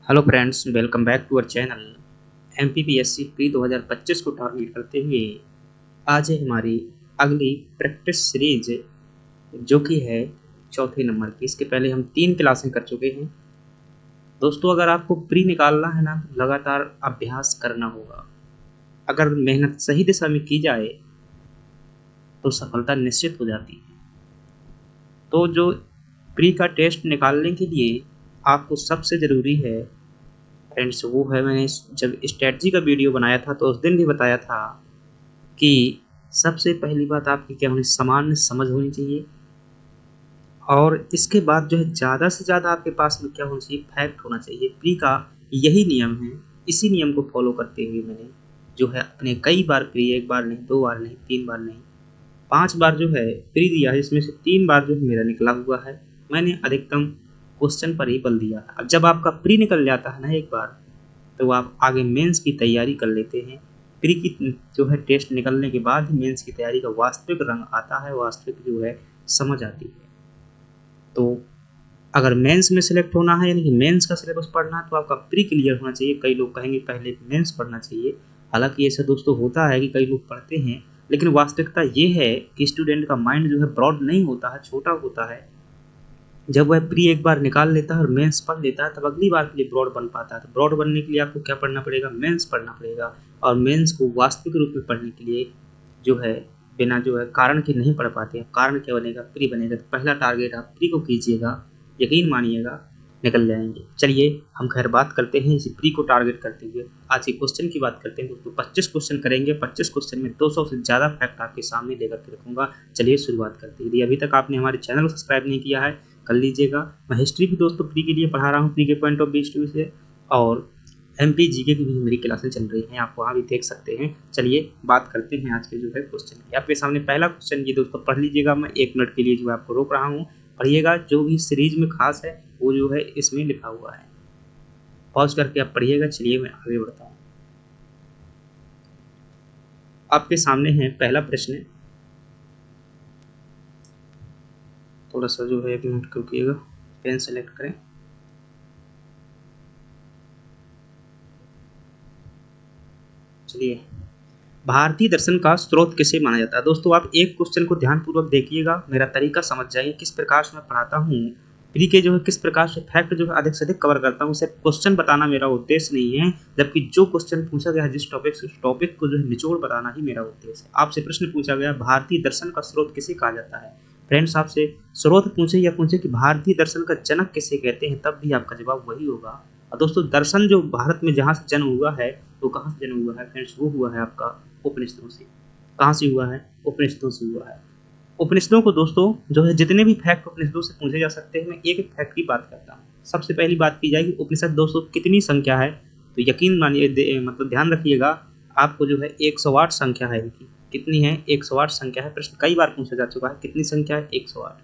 Hello friends, welcome back to our channel. MPPSC pre 2025 को target करते हुए आज है हमारी अगली प्रैक्टिस सीरीज, जो कि है चौथे नंबर की। इसके पहले हम 3 क्लासें कर चुके हैं। दोस्तों, अगर आपको प्री निकालना है ना, तो लगातार अभ्यास करना होगा। अगर मेहनत सही दिशा में की जाए तो सफलता निश्चित हो जाती है। तो जो प्री का टेस्ट निकालने के लिए आपको सबसे ज़रूरी है फ्रेंड्स, वो है, मैंने जब स्ट्रेटजी का वीडियो बनाया था तो उस दिन भी बताया था कि सबसे पहली बात आपकी क्या होनी, सामान्य समझ होनी चाहिए। और इसके बाद जो है ज़्यादा से ज़्यादा आपके पास में क्या होना चाहिए, फैक्ट होना चाहिए। प्री का यही नियम है। इसी नियम को फॉलो करते हुए मैंने जो है अपने कई बार प्री, 1 बार नहीं, 2 बार नहीं, 3 बार नहीं, 5 बार जो है प्री दिया है। इसमें से 3 बार जो है मेरा निकला हुआ है। मैंने अधिकतम क्वेश्चन पर ही बल दिया है। अब जब आपका प्री निकल जाता है ना एक बार, तो आप आगे मेंस की तैयारी कर लेते हैं। प्री की जो है टेस्ट निकलने के बाद ही मेंस की तैयारी का वास्तविक रंग आता है, वास्तविक जो है समझ आती है। तो अगर मेंस में सिलेक्ट होना है, यानी कि मेंस का सिलेबस पढ़ना है, तो आपका प्री क्लियर होना चाहिए। कई लोग कहेंगे पहले मेंस पढ़ना चाहिए। हालांकि ऐसा दोस्तों होता है कि कई लोग पढ़ते हैं, लेकिन वास्तविकता ये है कि स्टूडेंट का माइंड जो है ब्रॉड नहीं होता है, छोटा होता है। जब वह प्री एक बार निकाल लेता है और मेंस पढ़ लेता है, तब अगली बार के लिए ब्रॉड बन पाता है। तो ब्रॉड बनने के लिए आपको क्या पढ़ना पड़ेगा, मेंस पढ़ना पड़ेगा। और मेंस को वास्तविक रूप में पढ़ने के लिए जो है बिना जो है कारण के नहीं पढ़ पाते हैं। कारण क्या बनेगा, प्री बनेगा। तो पहला टारगेट आप प्री को कीजिएगा, यकीन मानिएगा निकल जाएंगे। चलिए हम खैर बात करते हैं इसी प्री को टारगेट करते हुए आज के क्वेश्चन की बात करते हैं। दोस्तों 25 क्वेश्चन करेंगे। 25 क्वेश्चन में 200 से ज़्यादा फैक्ट आपके सामने लेकर के रखूंगा। चलिए शुरुआत करते हैं। यदि अभी तक आपने हमारे चैनल को सब्सक्राइब नहीं किया है, कर लीजिएगा। मैं हिस्ट्री भी दोस्तों प्री के लिए पढ़ा रहा हूँ, प्री के पॉइंट ऑफ व्यू से। और एमपी जीके की भी मेरी क्लासें चल रही हैं, आप वहाँ भी देख सकते हैं। चलिए बात करते हैं आज के जो है क्वेश्चन की। आपके सामने पहला क्वेश्चन ये दोस्तों पढ़ लीजिएगा। मैं 1 मिनट के लिए जो है आपको रोक रहा हूँ, पढ़िएगा। जो भी सीरीज में खास है वो जो है इसमें लिखा हुआ है। पॉज करके आप पढ़िएगा। चलिए मैं आगे बढ़ता हूँ। आपके सामने है पहला प्रश्न। थोड़ा सा जो है 1 मिनट रुकिएगा, पेन सेलेक्ट करें। चलिए, भारतीय दर्शन का स्रोत किसे माना जाता है। दोस्तों आप एक क्वेश्चन को ध्यानपूर्वक देखिएगा, मेरा तरीका समझ जाइए, किस प्रकार से मैं पढ़ाता हूँ। प्री के जो है किस प्रकार से फैक्ट जो है अधिक से अधिक कवर करता हूँ। सिर्फ क्वेश्चन बताना मेरा उद्देश्य नहीं है, जबकि जो क्वेश्चन पूछा गया है जिस टॉपिक से, उस टॉपिक को जो है निचोड़ बताना ही मेरा उद्देश्य है। आपसे प्रश्न पूछा गया भारतीय दर्शन का स्रोत किसे कहा जाता है। फ्रेंड्स, आपसे स्रोत पूछे या पूछे कि भारतीय दर्शन का जनक किसे कहते हैं, तब भी आपका जवाब वही होगा। और दोस्तों दर्शन जो भारत में जहाँ से जन्म हुआ है, वो कहाँ से जन्म हुआ है फ्रेंड्स, वो हुआ है आपका उपनिषदों से। कहाँ से हुआ है, उपनिषदों से हुआ है। उपनिषदों को दोस्तों जो है जितने भी फैक्ट उपनिषदों से पूछे जा सकते हैं, मैं एक एक फैक्ट की बात करता हूँ। सबसे पहली बात की जाएगी उपनिषद दोस्तों कितनी संख्या है, तो यकीन मानिए, मतलब ध्यान रखिएगा, आपको जो है 108 संख्या है इनकी। कितनी है, 108 संख्या है। प्रश्न कई बार पूछा जा चुका है, कितनी संख्या है, 108।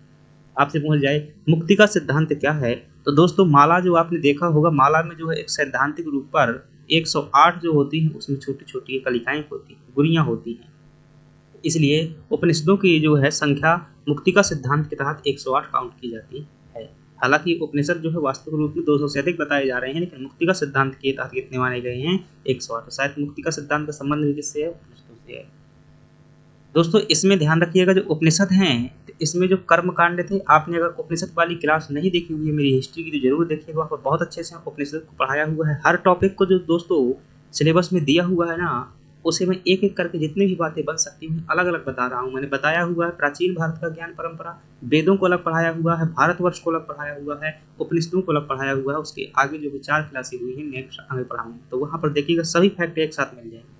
आपसे पूछ जाए मुक्ति का सिद्धांत क्या है, तो दोस्तों माला जो आपने देखा होगा, माला में जो है एक सैद्धांतिक रूप पर 108 जो होती है, उसमें छोटी छोटी कलिकाएं होती हैं, गुरियां होती हैं। इसलिए उपनिषदों की जो है संख्या मुक्ति का सिद्धांत के तहत 108 काउंट की जाती है। हालांकि उपनिषद जो है वास्तविक रूप में 200 से अधिक बताए जा रहे हैं, लेकिन मुक्ति का सिद्धांत के तहत कितने माने गए हैं, 108। शायद मुक्ति का सिद्धांत का संबंध भी किससे है, उपनिषदों से है। दोस्तों इसमें ध्यान रखिएगा, जो उपनिषद हैं, तो इसमें जो कर्म कांड थे, आपने अगर उपनिषद वाली क्लास नहीं देखी हुई है मेरी हिस्ट्री की, तो जरूर देखिएगा। वहाँ पर बहुत अच्छे से उपनिषद को पढ़ाया हुआ है। हर टॉपिक को जो दोस्तों सिलेबस में दिया हुआ है ना, उसे मैं एक एक करके जितनी भी बातें बन सकती हूँ अलग अलग बता रहा हूँ। मैंने बताया हुआ है प्राचीन भारत का ज्ञान परंपरा, वेदों को अलग पढ़ाया हुआ है, भारतवर्ष को अलग पढ़ाया हुआ है, उपनिषदों को अलग पढ़ाया हुआ है। उसके आगे जो 4 क्लासें हुई हैं नेक्स्ट आगे पढ़ाऊंगा, तो वहाँ पर देखिएगा सभी फैक्ट एक साथ मिल जाएंगे।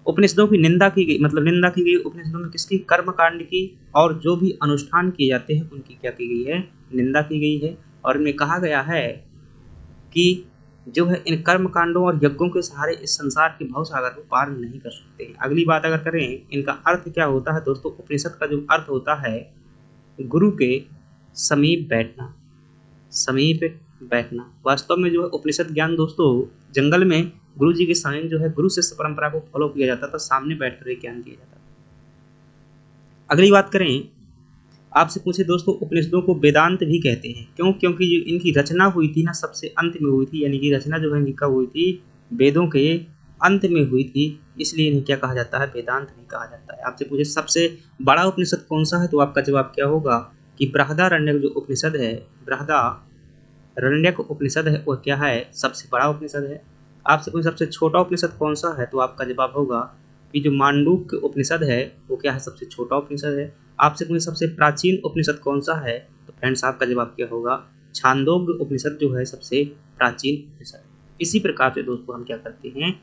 उपनिषदों की निंदा की गई, मतलब निंदा की गई उपनिषदों में किसकी, कर्म कांड की। और जो भी अनुष्ठान किए जाते हैं उनकी क्या की गई है, निंदा की गई है। और इनमें कहा गया है कि जो है इन कर्म कांडों और यज्ञों के सहारे इस संसार के भव सागर को पार नहीं कर सकते हैं। अगली बात अगर करें, इनका अर्थ क्या होता है दोस्तों, उपनिषद का जो अर्थ होता है, गुरु के समीप बैठना, समीप बैठना। वास्तव में जो है उपनिषद ज्ञान दोस्तों जंगल में गुरु जी के सामने जो है गुरु शिष्य परंपरा को फॉलो किया जाता था, सामने बैठ कर ज्ञान दिया जाता था। अगली बात करें आपसे पूछे दोस्तों, उपनिषदों को वेदांत भी कहते हैं, क्यों? क्योंकि जो इनकी रचना हुई थी ना सबसे अंत में हुई थी, यानी कि रचना जो है इनकी कब हुई थी? वेदों के अंत में हुई थी, इसलिए इन्हें क्या कहा जाता है? वेदांत नहीं कहा जाता है। आपसे पूछे सबसे बड़ा उपनिषद कौन सा है, तो आपका जवाब क्या होगा कि बृहदारण्यक जो उपनिषद है, बृहदारण्यक उपनिषद है, वो क्या है? सबसे बड़ा उपनिषद है। आपसे पूछे सबसे छोटा उपनिषद कौन सा है, तो आपका जवाब होगा कि जो मांडूक्य उपनिषद है वो क्या है? सबसे छोटा उपनिषद है। आपसे पूछे सबसे प्राचीन उपनिषद कौन सा है, तो फ्रेंड्स आपका जवाब क्या होगा? छांदोग्य उपनिषद जो है सबसे प्राचीन उपनिषद है। इसी प्रकार से दोस्तों हम क्या करते हैं,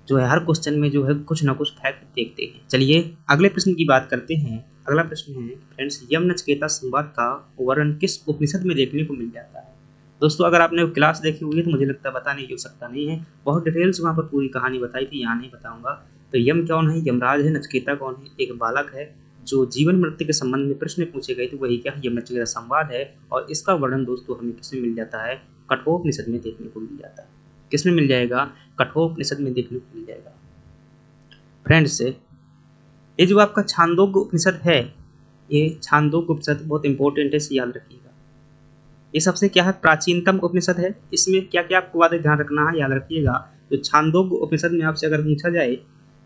जो है हर क्वेश्चन में जो है कुछ ना कुछ फैक्ट देखते हैं। चलिए अगले प्रश्न की बात करते हैं। अगला प्रश्न है फ्रेंड्स, यम नचिकेता संवाद का वर्णन किस उपनिषद में देखने को मिल जाता है? दोस्तों अगर आपने क्लास देखी हुई है तो मुझे लगता है बताने की आवश्यकता नहीं है, बहुत डिटेल्स वहाँ पर पूरी कहानी बताई थी, यहाँ नहीं बताऊंगा। तो यम कौन है? यमराज है। नचिकेता कौन है? एक बालक है जो जीवन मृत्यु के संबंध में प्रश्न पूछे गए थे, वही क्या है? यम नचिकेता संवाद है। और इसका वर्णन दोस्तों हमें किसमें मिल जाता है? कठोपनिषद में देखने को मिल जाता है। किसमें मिल जाएगा? कठोपनिषद में देखने को मिल जाएगा। फ्रेंड्स ये जो आपका छांदोग्य उपनिषद है, ये छांदोग्य उपनिषद बहुत इंपॉर्टेंट है, इसे याद रखिएगा। ये सबसे क्या है? प्राचीनतम उपनिषद है। इसमें क्या क्या आपको बातें ध्यान रखना है, याद रखिएगा। तो छांदोग्य उपनिषद में आपसे अगर पूछा जाए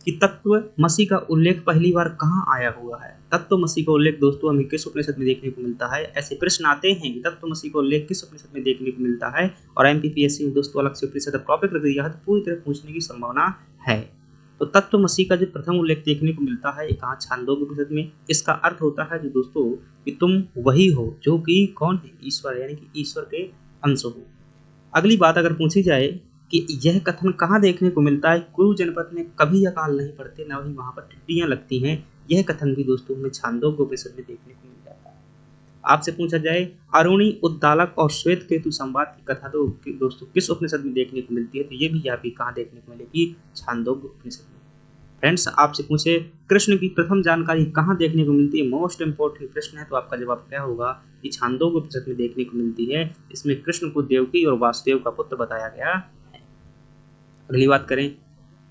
कि तत्वमसि का उल्लेख पहली बार कहाँ आया हुआ है, तत्वमसि का उल्लेख दोस्तों हमें किस उपनिषद में देखने को मिलता है? ऐसे प्रश्न आते हैं कि तत्वमसि का उल्लेख किस उपनिषद में देखने को मिलता है, और एमपीपीएससी में दोस्तों अलग से उपनिषद टॉपिक रख दिया है, तो पूरी तरह पूछने की संभावना है। तो तत्वमसि का जो प्रथम उल्लेख देखने को मिलता है कहाँ? छांदोग्य उपनिषद में। इसका अर्थ होता है जो दोस्तों कि तुम वही हो जो कि कौन है? ईश्वर, यानी कि ईश्वर के अंश हो। अगली बात अगर पूछी जाए कि यह कथन कहाँ देखने को मिलता है? कुरु जनपद में कभी अकाल नहीं पड़ते, न ही वहां पर टिड्डियां लगती हैं, यह कथन भी दोस्तों हमें छांदोग्य उपनिषद में देखने को मिल जाता है। आपसे पूछा जाए अरुणी, उद्दालक और श्वेत केतु संवाद की कथा तो दोस्तों किस उपनिषद में देखने को मिलती है, तो ये भी आपकी कहाँ देखने को मिलेगी? छांदोग्य उपनिषद में। फ्रेंड्स आपसे पूछे कृष्ण की प्रथम जानकारी कहाँ देखने को मिलती है? मोस्ट इंपोर्टेंट प्रश्न है, तो आपका जवाब क्या होगा कि छांदोग्य उपनिषद में देखने को मिलती है। इसमें कृष्ण को देवकी और वासुदेव का पुत्र बताया गया है। अगली बात करें,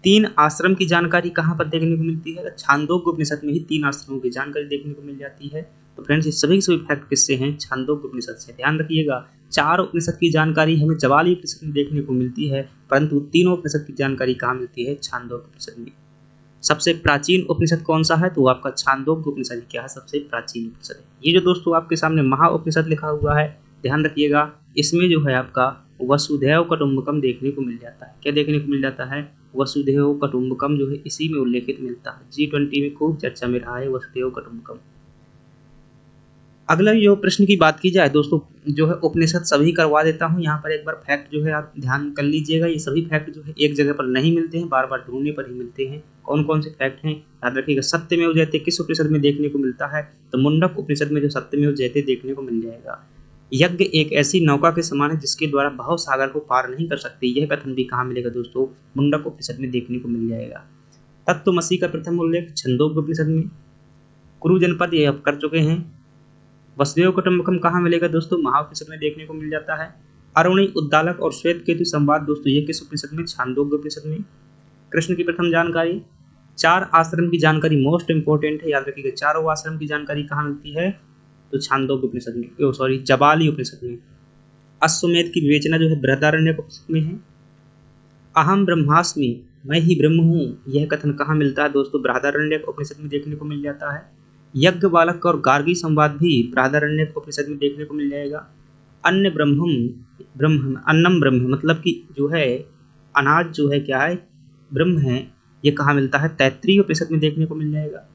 तीन आश्रम की जानकारी कहाँ पर देखने को मिलती है? छांदोग्य उपनिषद में ही तीन आश्रमों की जानकारी देखने को मिल जाती है। तो फ्रेंड्स ये सभी फैक्ट किससे हैं? छांदोग्य उपनिषद से। ध्यान रखिएगा, चार उपनिषद की जानकारी हमें जवाली उपनिषद में देखने को मिलती है, परंतु तीनों उपनिषद की जानकारी कहाँ मिलती है? छांदोग्य उपनिषद में। सबसे प्राचीन उपनिषद कौन सा है? तो आपका छांदोग्य उपनिषद क्या है? सबसे प्राचीन उपनिषद है। ये जो दोस्तों आपके सामने महा उपनिषद लिखा हुआ है, ध्यान रखिएगा, इसमें जो है आपका वसुधैव कुटुंबकम देखने को मिल जाता है। क्या देखने को मिल जाता है? वसुधैव कुटुंबकम जो है इसी में उल्लेखित मिलता है। G20 में खूब चर्चा में रहा है वसुधैव कुटुंबकम। अगला जो प्रश्न की बात की जाए दोस्तों, जो है उपनिषद सभी करवा देता हूँ, यहाँ पर एक बार फैक्ट जो है आप ध्यान कर लीजिएगा। ये सभी फैक्ट जो है एक जगह पर नहीं मिलते हैं, बार बार ढूंढने पर ही मिलते हैं। कौन कौन से फैक्ट हैं याद रखिएगा। सत्यमेव जयते किस उपनिषद में देखने को मिलता है? तो मुंडक उपनिषद में जो सत्यमेव जयते देखने को मिल जाएगा। यज्ञ एक ऐसी नौका के समान है जिसके द्वारा भाव सागर को पार नहीं कर सकते, यह कथन भी कहाँ मिलेगा दोस्तों? मुंडक उपनिषद में देखने को मिल जाएगा। तत्वमसि का प्रथम उल्लेख छंदोग्य उपनिषद में। कुरु जनपद ये आप कर चुके हैं। वसुदेव कुटुंबकम कहाँ मिलेगा दोस्तों? महाउपनिषद में देखने को मिल जाता है। अरुणी, उद्दालक और श्वेत केतु संवाद दोस्तों ये किस उपनिषद में? छांदोग्य उपनिषद में। कृष्ण की प्रथम जानकारी, चार आश्रम की जानकारी मोस्ट इंपोर्टेंट है, याद रखिएगा। चारों आश्रम की जानकारी कहाँ मिलती है? तो छांदोग्य उपनिषद में, सॉरी जबाली उपनिषद में। अश्वमेध की विवेचना जो है बृहदारण्यक उपनिषद में है। अहम ब्रह्मास्मि, मैं ही ब्रह्म हूँ, यह कथन कहाँ मिलता है दोस्तों? बृहदारण्यक उपनिषद में देखने को मिल जाता है। यज्ञ बालक और गार्गी संवाद भी बृहदारण्यक उपनिषद में देखने को मिल जाएगा। अन्य ब्रह्म अन्नम ब्रह्म, मतलब कि जो है अनाज जो है क्या है? ब्रह्म है। ये कहाँ मिलता है? तैत्तिरीय उपनिषद में देखने को मिल जाएगा।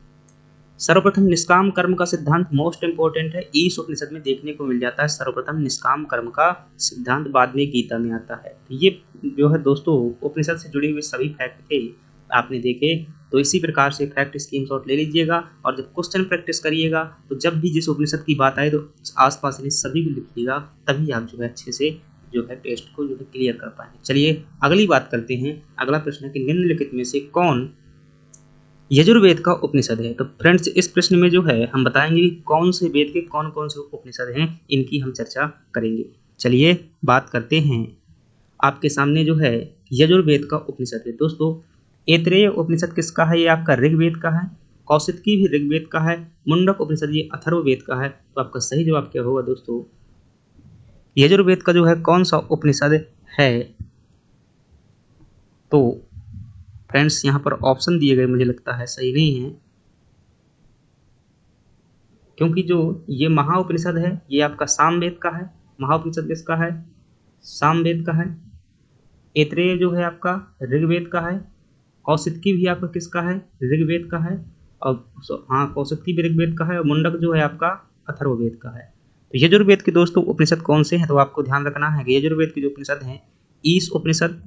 सर्वप्रथम निष्काम कर्म का सिद्धांत मोस्ट इंपोर्टेंट है, ईश उपनिषद में देखने को मिल जाता है। सर्वप्रथम निष्काम कर्म का सिद्धांत बाद में गीता में आता है। ये जो है दोस्तों उपनिषद से जुड़े हुए सभी फैक्ट थे, आपने देखे। तो इसी प्रकार से फैक्ट स्क्रीनशॉट ले लीजिएगा, और जब क्वेश्चन प्रैक्टिस करिएगा तो जब भी जिस उपनिषद की बात आए तो आसपास इन सभी को लिखिएगा, तभी आप जो है अच्छे से जो है टेस्ट को जो है क्लियर कर पाएंगे। चलिए अगली बात करते हैं। अगला प्रश्न है कि निम्नलिखित में से कौन यजुर्वेद का उपनिषद है? तो फ्रेंड्स इस प्रश्न में जो है हम बताएंगे कि कौन से वेद के कौन कौन से उपनिषद हैं, इनकी हम चर्चा करेंगे। चलिए बात करते हैं। आपके सामने जो है यजुर्वेद का उपनिषद है दोस्तों। ऐतरेय उपनिषद किसका है? ये आपका ऋग्वेद का है। कौशिकी भी ऋग्वेद का है, मुंडक उपनिषद ये अथर्ववेद का है। तो आपका सही जवाब क्या होगा दोस्तों, यजुर्वेद का जो है कौन सा उपनिषद है? तो फ्रेंड्स यहाँ पर ऑप्शन दिए गए मुझे लगता है सही नहीं है, क्योंकि जो ये महाउपनिषद है ये आपका सामवेद का है। महाउपनिषद किसका है? सामवेद का है। ऐत्रेय जो है आपका ऋग्वेद का है। कौशिकी भी आपका किसका है? ऋग्वेद का है। और हाँ, कौशिकी भी ऋग्वेद का है और मुंडक जो है आपका अथर्ववेद का है। तो यजुर्वेद के दोस्तों उपनिषद कौन से हैं? तो आपको ध्यान रखना है कि यजुर्वेद के जो उपनिषद हैं, ईश उपनिषद,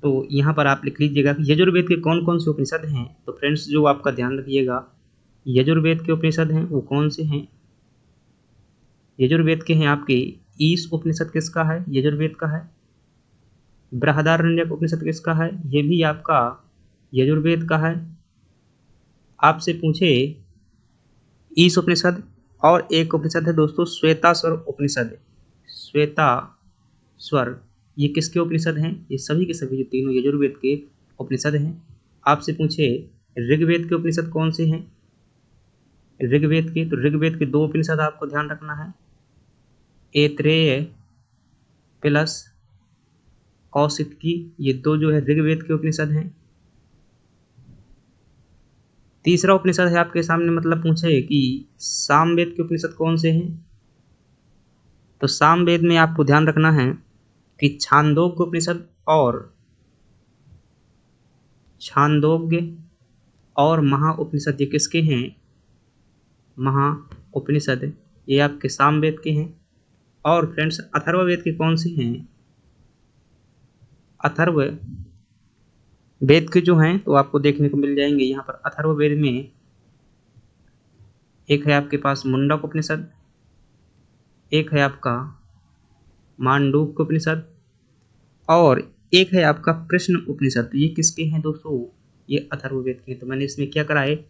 तो यहाँ पर आप लिख लीजिएगा कि यजुर्वेद के कौन कौन से उपनिषद हैं। तो फ्रेंड्स जो आपका ध्यान रखिएगा, यजुर्वेद के उपनिषद हैं वो कौन से हैं? यजुर्वेद के हैं आपके ईश उपनिषद किसका है? यजुर्वेद का है। बृहदारण्यक उपनिषद किसका है? ये भी आपका यजुर्वेद का है। आपसे पूछे ईश उपनिषद, और एक उपनिषद है दोस्तों श्वेतास्वर उपनिषद। श्वेतास्वर ये किसके उपनिषद हैं? ये सभी के सभी जो तीनों यजुर्वेद के उपनिषद हैं। आपसे पूछे ऋग्वेद के उपनिषद कौन से हैं? ऋग्वेद के, तो ऋग्वेद के दो उपनिषद आपको ध्यान रखना है, ऐत्रेय प्लस कौशिकी, ये दो जो है ऋग्वेद के उपनिषद हैं। तीसरा उपनिषद है आपके सामने, मतलब पूछे कि सामवेद के उपनिषद कौन से हैं? तो सामवेद में आपको ध्यान रखना है कि छांदोग्य उपनिषद और महा उपनिषद ये किसके हैं? महा उपनिषद ये आपके सामवेद के हैं। और फ्रेंड्स अथर्ववेद के कौन से हैं? अथर्ववेद के जो हैं तो आपको देखने को मिल जाएंगे यहाँ पर। अथर्ववेद में एक है आपके पास मुंडक उपनिषद, एक है आपका मांडूक्य उपनिषद, और एक है आपका प्रश्न उपनिषद। तो ये किसके हैं दोस्तों? ये अथर्ववेद के हैं। तो मैंने इसमें क्या करा है,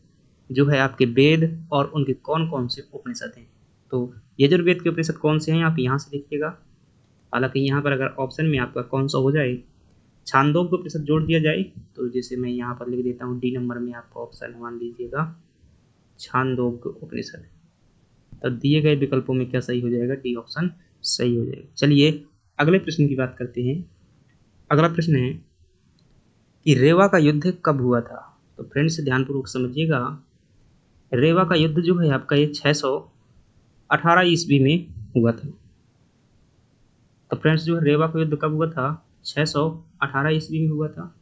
जो है आपके वेद और उनके कौन कौन से उपनिषद हैं। तो यजुर्वेद के उपनिषद कौन से हैं आप यहाँ से देखिएगा। हालांकि यहाँ पर अगर ऑप्शन में आपका कौन सा हो जाए, छांदोग्य उपनिषद जोड़ दिया जाए, तो जैसे मैं यहाँ पर लिख देता हूँ डी नंबर में आपका ऑप्शन मान लीजिएगा छांदोग्य उपनिषद। तो दिए गए विकल्पों में क्या सही हो जाएगा? डी ऑप्शन सही हो जाएगा। चलिए अगले प्रश्न की बात करते हैं। अगला प्रश्न है कि रेवा का युद्ध कब हुआ था? तो फ्रेंड्स ध्यानपूर्वक समझिएगा, रेवा का युद्ध जो है आपका ये 618 ईस्वी में हुआ था। तो फ्रेंड्स जो है रेवा का युद्ध कब हुआ था? 618 ईस्वी में हुआ था।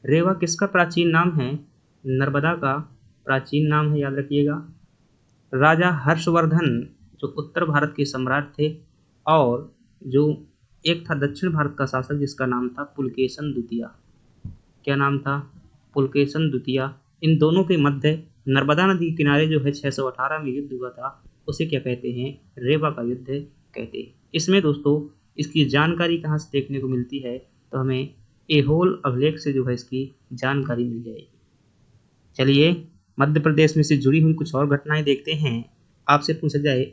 रेवा किसका प्राचीन नाम है? नर्मदा का प्राचीन नाम है, याद रखिएगा। राजा हर्षवर्धन जो उत्तर भारत के सम्राट थे, और जो एक था दक्षिण भारत का शासक जिसका नाम था पुलकेशन द्वितीय। क्या नाम था? पुलकेशन द्वितीय। इन दोनों के मध्य नर्मदा नदी के किनारे जो है 618 में युद्ध हुआ था, उसे क्या कहते हैं? रेवा का युद्ध कहते हैं। इसमें दोस्तों इसकी जानकारी कहाँ से देखने को मिलती है? तो हमें ऐहोल अभिलेख से जो है इसकी जानकारी मिल जाएगी। चलिए मध्य प्रदेश में से जुड़ी हुई कुछ और घटनाएं देखते हैं। आपसे पूछा जाए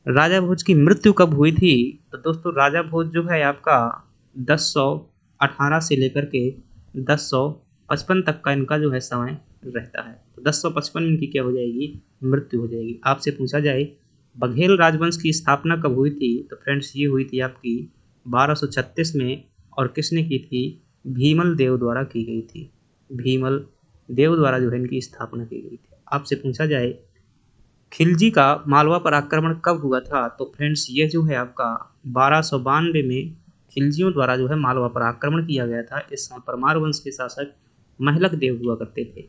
राजा भोज की मृत्यु कब हुई थी? तो दोस्तों राजा भोज जो है आपका 1018 से लेकर के 1055 तक का इनका जो है समय रहता है। तो 1055 में इनकी क्या हो जाएगी? मृत्यु हो जाएगी। आपसे पूछा जाए बघेल राजवंश की स्थापना कब हुई थी? तो फ्रेंड्स ये हुई थी आपकी 1236 में, और किसने की थी? भीमल देव द्वारा की गई थी। भीमल देव द्वारा जो है इनकी स्थापना की गई थी। आपसे पूछा जाए खिलजी का मालवा पर आक्रमण कब हुआ था? तो फ्रेंड्स ये जो है आपका 1292 में खिलजियों द्वारा जो है मालवा पर आक्रमण किया गया था। इस समय परमार वंश के शासक महलक देव हुआ करते थे।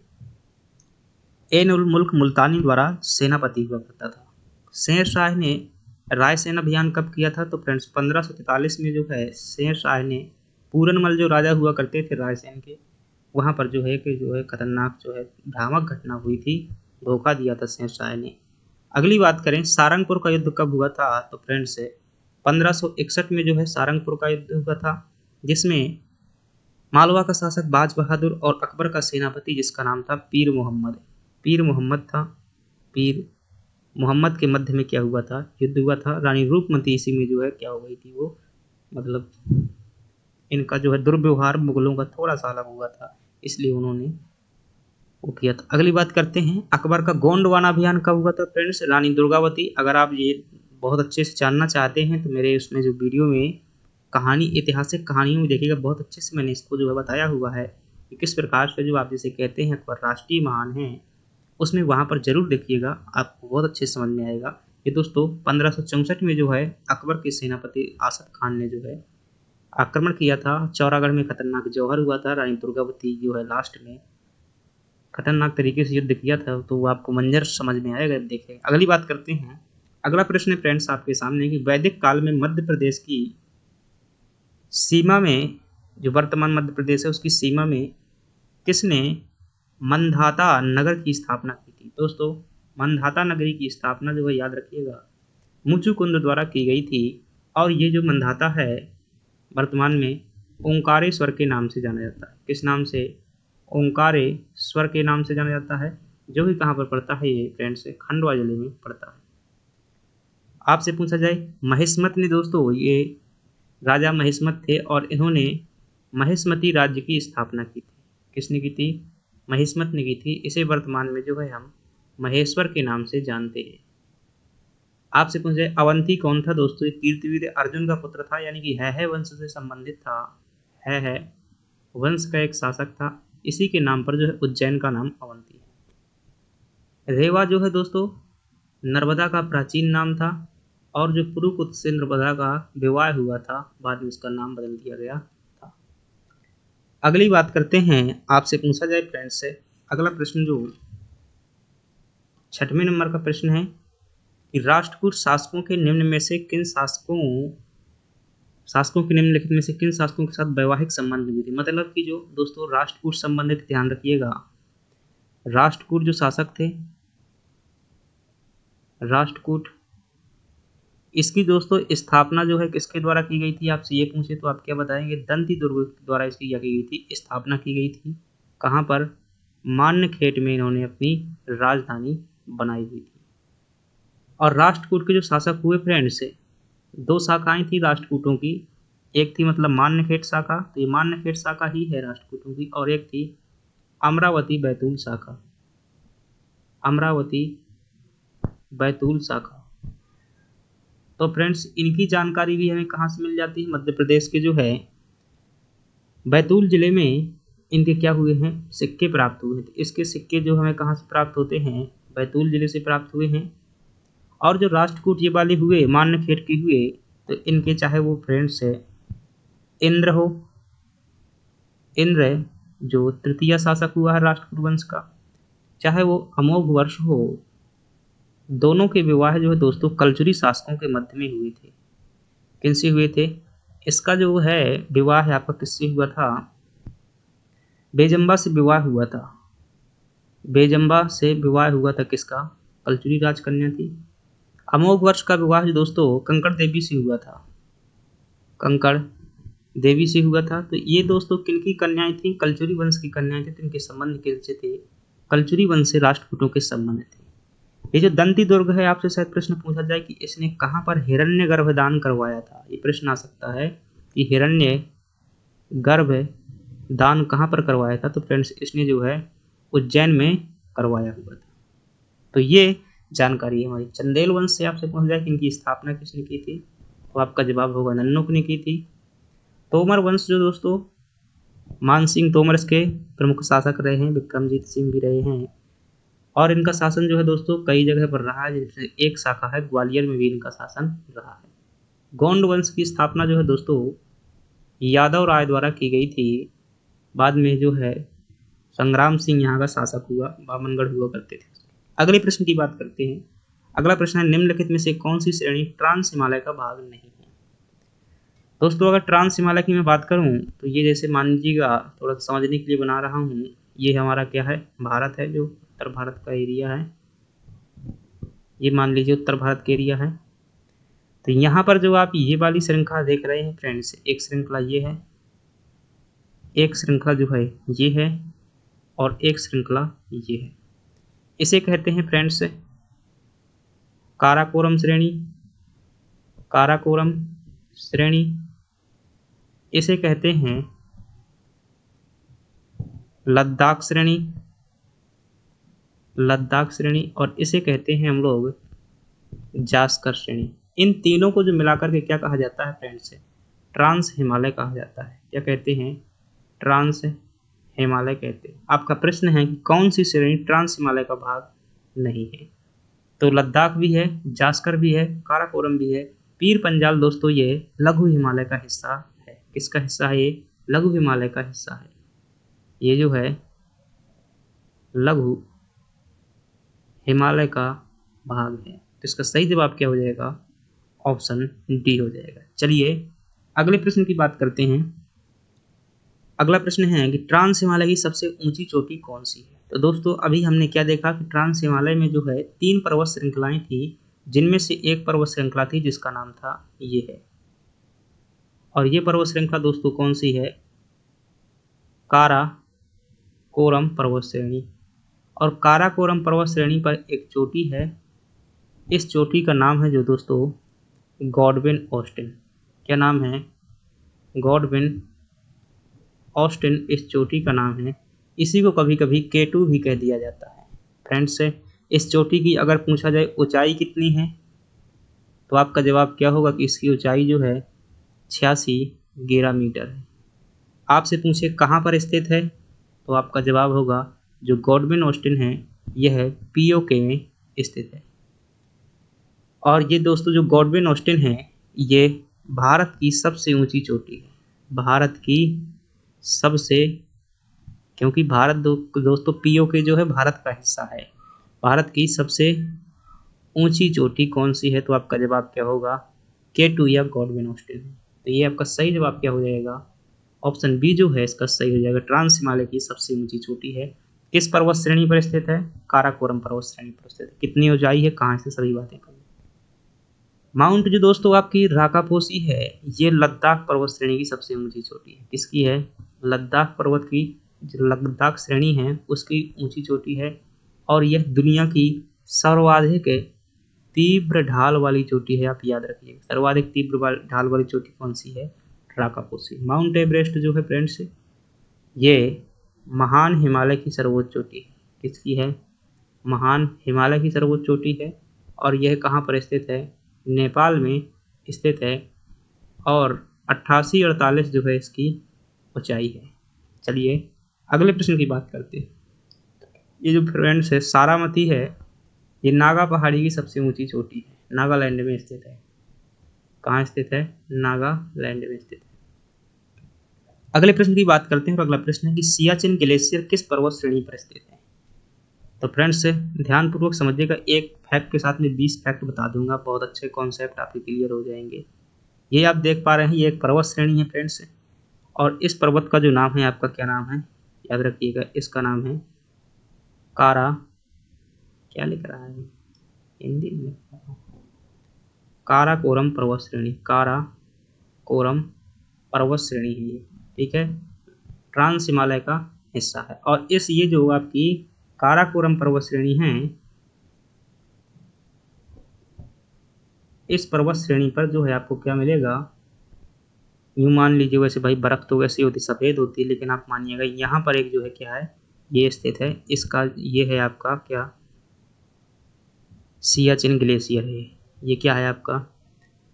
एन उल मुल्क मुल्तानी द्वारा सेनापति हुआ करता था। शेर शाह ने रायसेन अभियान कब किया था? तो फ्रेंड्स 1543 में जो है शेर शाह ने पूरनमल जो राजा हुआ करते थे रायसेन के, वहाँ पर जो है खतरनाक जो है भ्रामक घटना हुई थी, धोखा दिया था शेर शाह ने। अगली बात करें सारंगपुर का युद्ध कब हुआ था? तो फ्रेंड्स 1561 में जो है सारंगपुर का युद्ध हुआ था, जिसमें मालवा का शासक बाज बहादुर और अकबर का सेनापति जिसका नाम था पीर मोहम्मद था। पीर मोहम्मद के मध्य में क्या हुआ था? युद्ध हुआ था। रानी रूपमती इसी में जो है क्या हो गई थी, वो मतलब इनका जो है दुर्व्यवहार मुगलों का थोड़ा सा अलग हुआ था, इसलिए उन्होंने वो किया था। अगली बात करते हैं, अकबर का गोंडवाना अभियान कब हुआ था फ्रेंड्स? रानी दुर्गावती। अगर आप ये बहुत अच्छे से जानना चाहते हैं तो मेरे उसमें जो वीडियो में कहानी, ऐतिहासिक कहानियों में देखिएगा, बहुत अच्छे से मैंने इसको जो है बताया हुआ है कि किस प्रकार से जो आप जिसे कहते हैं अकबर राष्ट्रीय महान हैं, उसमें वहाँ पर जरूर देखिएगा, आपको बहुत अच्छे से समझ में आएगा। ये दोस्तों 1564 में जो है अकबर के सेनापति आसफ खान ने जो है आक्रमण किया था। चौरागढ़ में खतरनाक जौहर हुआ था। रानी दुर्गावती जो है लास्ट में खतरनाक तरीके से युद्ध किया था, तो वो आपको मंजर समझ में आएगा देखें। अगली बात करते हैं, अगला प्रश्न है फ्रेंड्स आपके सामने कि वैदिक काल में मध्य प्रदेश की सीमा में, जो वर्तमान मध्य प्रदेश है उसकी सीमा में किसने मंधाता नगर की स्थापना की थी? दोस्तों मंधाता नगरी की स्थापना जो है याद रखिएगा मुचुकुंद द्वारा की गई थी। और ये जो मंधाता है वर्तमान में ओंकारेश्वर के नाम से जाना जाता है। किस नाम से? ओंकारेश्वर के नाम से जाना जाता है, जो कि कहाँ पर पड़ता है ये फ्रेंड्स? खंडवा जिले में पड़ता है। आपसे पूछा जाए, महिष्मत ने, दोस्तों ये राजा महिष्मत थे और इन्होंने महिष्मती राज्य की स्थापना की थी। किसने की थी? महिष्मत ने की थी। इसे वर्तमान में जो है हम महेश्वर के नाम से जानते हैं। आपसे पूछा जाए, अवंती कौन था? दोस्तों कीर्तिवीर अर्जुन का पुत्र था, यानी कि है वंश से संबंधित था। है वंश का एक शासक था। इसी के नाम पर जो है उज्जैन का नाम अवंती है। रेवा जो है दोस्तों नर्मदा का प्राचीन नाम था, और जो पुरुकुत से नर्मदा का विवाह हुआ था, बाद में उसका नाम बदल दिया गया था। अगली बात करते हैं, आपसे पूछा जाए फ्रेंड्स से अगला प्रश्न जो 6वें नंबर का प्रश्न है कि राष्ट्रकूट शासकों के निम्न में से किन शासकों के निम्नलिखित में से किन शासकों के साथ वैवाहिक संबंध हुए थे? मतलब कि जो दोस्तों राष्ट्रकूट संबंधित, ध्यान रखिएगा, राष्ट्रकूट जो शासक थे, राष्ट्रकूट, इसकी दोस्तों स्थापना जो है किसके द्वारा की गई थी? आपसे ये पूछे तो आप क्या बताएंगे? दंती दुर्ग द्वारा इसकी क्या की गई थी? स्थापना की गई थी। कहाँ पर? मान्यखेट में इन्होंने अपनी राजधानी बनाई हुई थी। और राष्ट्रकूट के जो शासक हुए फ्रेंड्स, 2 शाखाएं थी राष्ट्रकूटों की। एक थी मतलब मान्यखेट शाखा, तो ये मान्यखेट शाखा ही है राष्ट्रकूटों की, और एक थी अमरावती बैतूल शाखा। अमरावती बैतूल शाखा। तो फ्रेंड्स इनकी जानकारी भी हमें कहाँ से मिल जाती है? मध्य प्रदेश के जो है बैतूल जिले में इनके क्या हुए हैं? सिक्के प्राप्त हुए हैं। तो इसके सिक्के जो हमें कहाँ से प्राप्त होते हैं? बैतूल जिले से प्राप्त हुए हैं। और जो राष्ट्रकूट ये वाले हुए मान्यखेट के हुए, तो इनके चाहे वो फ्रेंड्स है इंद्र हो, इंद्र जो तृतीय शासक हुआ है राष्ट्रकूट वंश का, चाहे वो अमोघ वर्ष हो, दोनों के विवाह जो है दोस्तों कलचुरी शासकों के मध्य में हुए थे। किनसे हुए थे? इसका जो है विवाह है आपका किससे हुआ था? बेजंबा से विवाह हुआ था। बेजंबा से विवाह हुआ था किसका? कलचुरी राजकन्या थी। अमोघ वर्ष का विवाह जो दोस्तों कंकड़ देवी से हुआ था। कंकड़ देवी से हुआ था। तो ये दोस्तों किनकी कन्याएं थी? कलचुरी वंश की कन्याएं थी। तो इनके संबंध किनसे थे? कलचुरी वंश से राष्ट्रकूटों के संबंध थे। ये जो दंती दुर्ग है, आपसे शायद प्रश्न पूछा जाए कि इसने कहाँ पर हिरण्य गर्भदान करवाया था? ये प्रश्न आ सकता है कि हिरण्य गर्भ दान कहाँ पर करवाया था? तो फ्रेंड्स इसने जो है उज्जैन में करवाया हुआ था। तो ये जानकारी हमारी चंदेल वंश से आपसे पूछा जाए कि इनकी स्थापना किसने की थी, तो आपका जवाब होगा नन्नुक ने की थी। तोमर वंश जो दोस्तों मानसिंह तोमर इसके प्रमुख शासक रहे हैं, विक्रमजीत सिंह भी रहे हैं, और इनका शासन जो है दोस्तों कई जगह पर रहा है, जिसमें एक शाखा है ग्वालियर में भी इनका शासन रहा है। गोंड वंश की स्थापना जो है दोस्तों यादव राय द्वारा की गई थी। बाद में जो है संग्राम सिंह यहाँ का शासक हुआ, बामनगढ़ हुआ करते थे। अगले प्रश्न की बात करते हैं। अगला प्रश्न है, निम्नलिखित में से कौन सी श्रेणी ट्रांस हिमालय का भाग नहीं है? दोस्तों अगर ट्रांस हिमालय की मैं बात करूं तो ये जैसे मान लीजिएगा, थोड़ा सा समझने के लिए बना रहा हूं, ये हमारा क्या है? भारत है, जो उत्तर भारत का एरिया है। ये मान लीजिए उत्तर भारत का एरिया है। तो यहाँ पर जो आप ये वाली श्रृंखला देख रहे हैं फ्रेंड्स, एक श्रृंखला ये है, एक श्रृंखला जो है ये है, और एक श्रृंखला ये है। इसे कहते हैं फ्रेंड्स काराकोरम श्रेणी। काराकोरम श्रेणी। इसे कहते हैं लद्दाख श्रेणी, लद्दाख श्रेणी, और इसे कहते हैं हम लोग जास्कर श्रेणी। इन तीनों को जो मिलाकर के क्या कहा जाता है फ्रेंड्स, ट्रांस हिमालय कहा जाता है। क्या कहते हैं? ट्रांस हिमालय कहते हैं। आपका प्रश्न है कि कौन सी श्रेणी ट्रांस हिमालय का भाग नहीं है? तो लद्दाख भी है, जास्कर भी है, काराकोरम भी है। पीर पंजाल दोस्तों ये लघु हिमालय का हिस्सा है। किसका हिस्सा है? ये लघु हिमालय का हिस्सा है। ये जो है लघु हिमालय का भाग है। तो इसका सही जवाब क्या हो जाएगा? ऑप्शन डी हो जाएगा। चलिए अगले प्रश्न की बात करते हैं। अगला प्रश्न है कि ट्रांस हिमालय की सबसे ऊंची चोटी कौन सी है? तो दोस्तों अभी हमने क्या देखा कि ट्रांस हिमालय में जो है 3 पर्वत श्रृंखलाएं थी, जिनमें से एक पर्वत श्रृंखला थी जिसका नाम था ये है। और ये पर्वत श्रृंखला दोस्तों कौन सी है? काराकोरम पर्वत श्रेणी। और काराकोरम पर्वत श्रेणी पर एक चोटी है, इस चोटी का नाम है जो दोस्तों गॉडविन ऑस्टिन। क्या नाम है? गॉडविन ऑस्टिन इस चोटी का नाम है। इसी को कभी कभी K2 भी कह दिया जाता है। फ्रेंड्स इस चोटी की अगर पूछा जाए ऊंचाई कितनी है, तो आपका जवाब क्या होगा कि इसकी ऊंचाई जो है 86 मीटर है। आपसे पूछे कहाँ पर स्थित है, तो आपका जवाब होगा जो गॉडविन ऑस्टिन है यह POK में स्थित है। और ये दोस्तों जो गॉडविन ऑस्टिन है ये भारत की सबसे ऊंची चोटी है। भारत की सबसे, क्योंकि भारत दोस्तों POK जो है भारत का हिस्सा है। भारत की सबसे ऊंची चोटी कौन सी है? तो आपका जवाब क्या होगा? K2 या गॉडविन ऑस्टिन। तो ये आपका सही जवाब क्या हो जाएगा? ऑप्शन बी जो है इसका सही हो जाएगा। ट्रांस हिमालय की सबसे ऊंची चोटी है। किस पर्वत श्रेणी पर स्थित है? काराकोरम पर्वत श्रेणी पर स्थित है। कितनी ऊंचाई है, कहाँ से, सभी बातें करें। माउंट जो दोस्तों आपकी राकापोसी है, ये लद्दाख पर्वत श्रेणी की सबसे ऊंची चोटी है। किसकी है? लद्दाख पर्वत की, जो लद्दाख श्रेणी है उसकी ऊंची चोटी है। और यह दुनिया की सर्वाधिक तीव्र ढाल वाली चोटी है। आप याद रखिए सर्वाधिक तीव्र ढाल वाली चोटी कौन सी है? राकापोसी। माउंट एवरेस्ट जो है फ्रेंड्स ये महान हिमालय की सर्वोच्च चोटी है। किसकी है? महान हिमालय की सर्वोच्च चोटी है। और यह कहाँ पर स्थित है? नेपाल में स्थित है। और 8848 जो है इसकी ऊंचाई है। चलिए अगले प्रश्न की बात करते हैं। ये जो फ्रेंड्स है सारामती है, ये नागा पहाड़ी की सबसे ऊंची चोटी है। नागालैंड में स्थित है। कहाँ स्थित है? नागालैंड में स्थित है। अगले प्रश्न की बात करते हैं। और अगला प्रश्न है कि सियाचिन ग्लेशियर किस पर्वत श्रेणी पर स्थित है? तो फ्रेंड्स ध्यानपूर्वक समझिएगा, एक फैक्ट के साथ में 20 फैक्ट बता दूंगा। बहुत अच्छे कॉन्सेप्ट आपके क्लियर हो जाएंगे। ये आप देख पा रहे हैं ये एक पर्वत श्रेणी है फ्रेंड्स। और इस पर्वत का जो नाम है आपका क्या नाम है? याद रखिएगा इसका नाम है क्या लिख रहा है हिंदी में? काराकोरम पर्वत श्रेणी। काराकोरम पर्वत श्रेणी है ये, ठीक है। ट्रांस हिमालय का हिस्सा है। और इस ये जो आपकी काराकोरम पर्वत श्रेणी है, इस पर्वत श्रेणी पर जो है आपको क्या मिलेगा? यूँ मान लीजिए वैसे भाई बर्फ तो वैसे होती सफ़ेद होती है, लेकिन आप मानिएगा यहाँ पर एक जो है क्या है ये स्थित है। इसका ये है आपका क्या? सियाचिन ग्लेशियर है। ये क्या है आपका?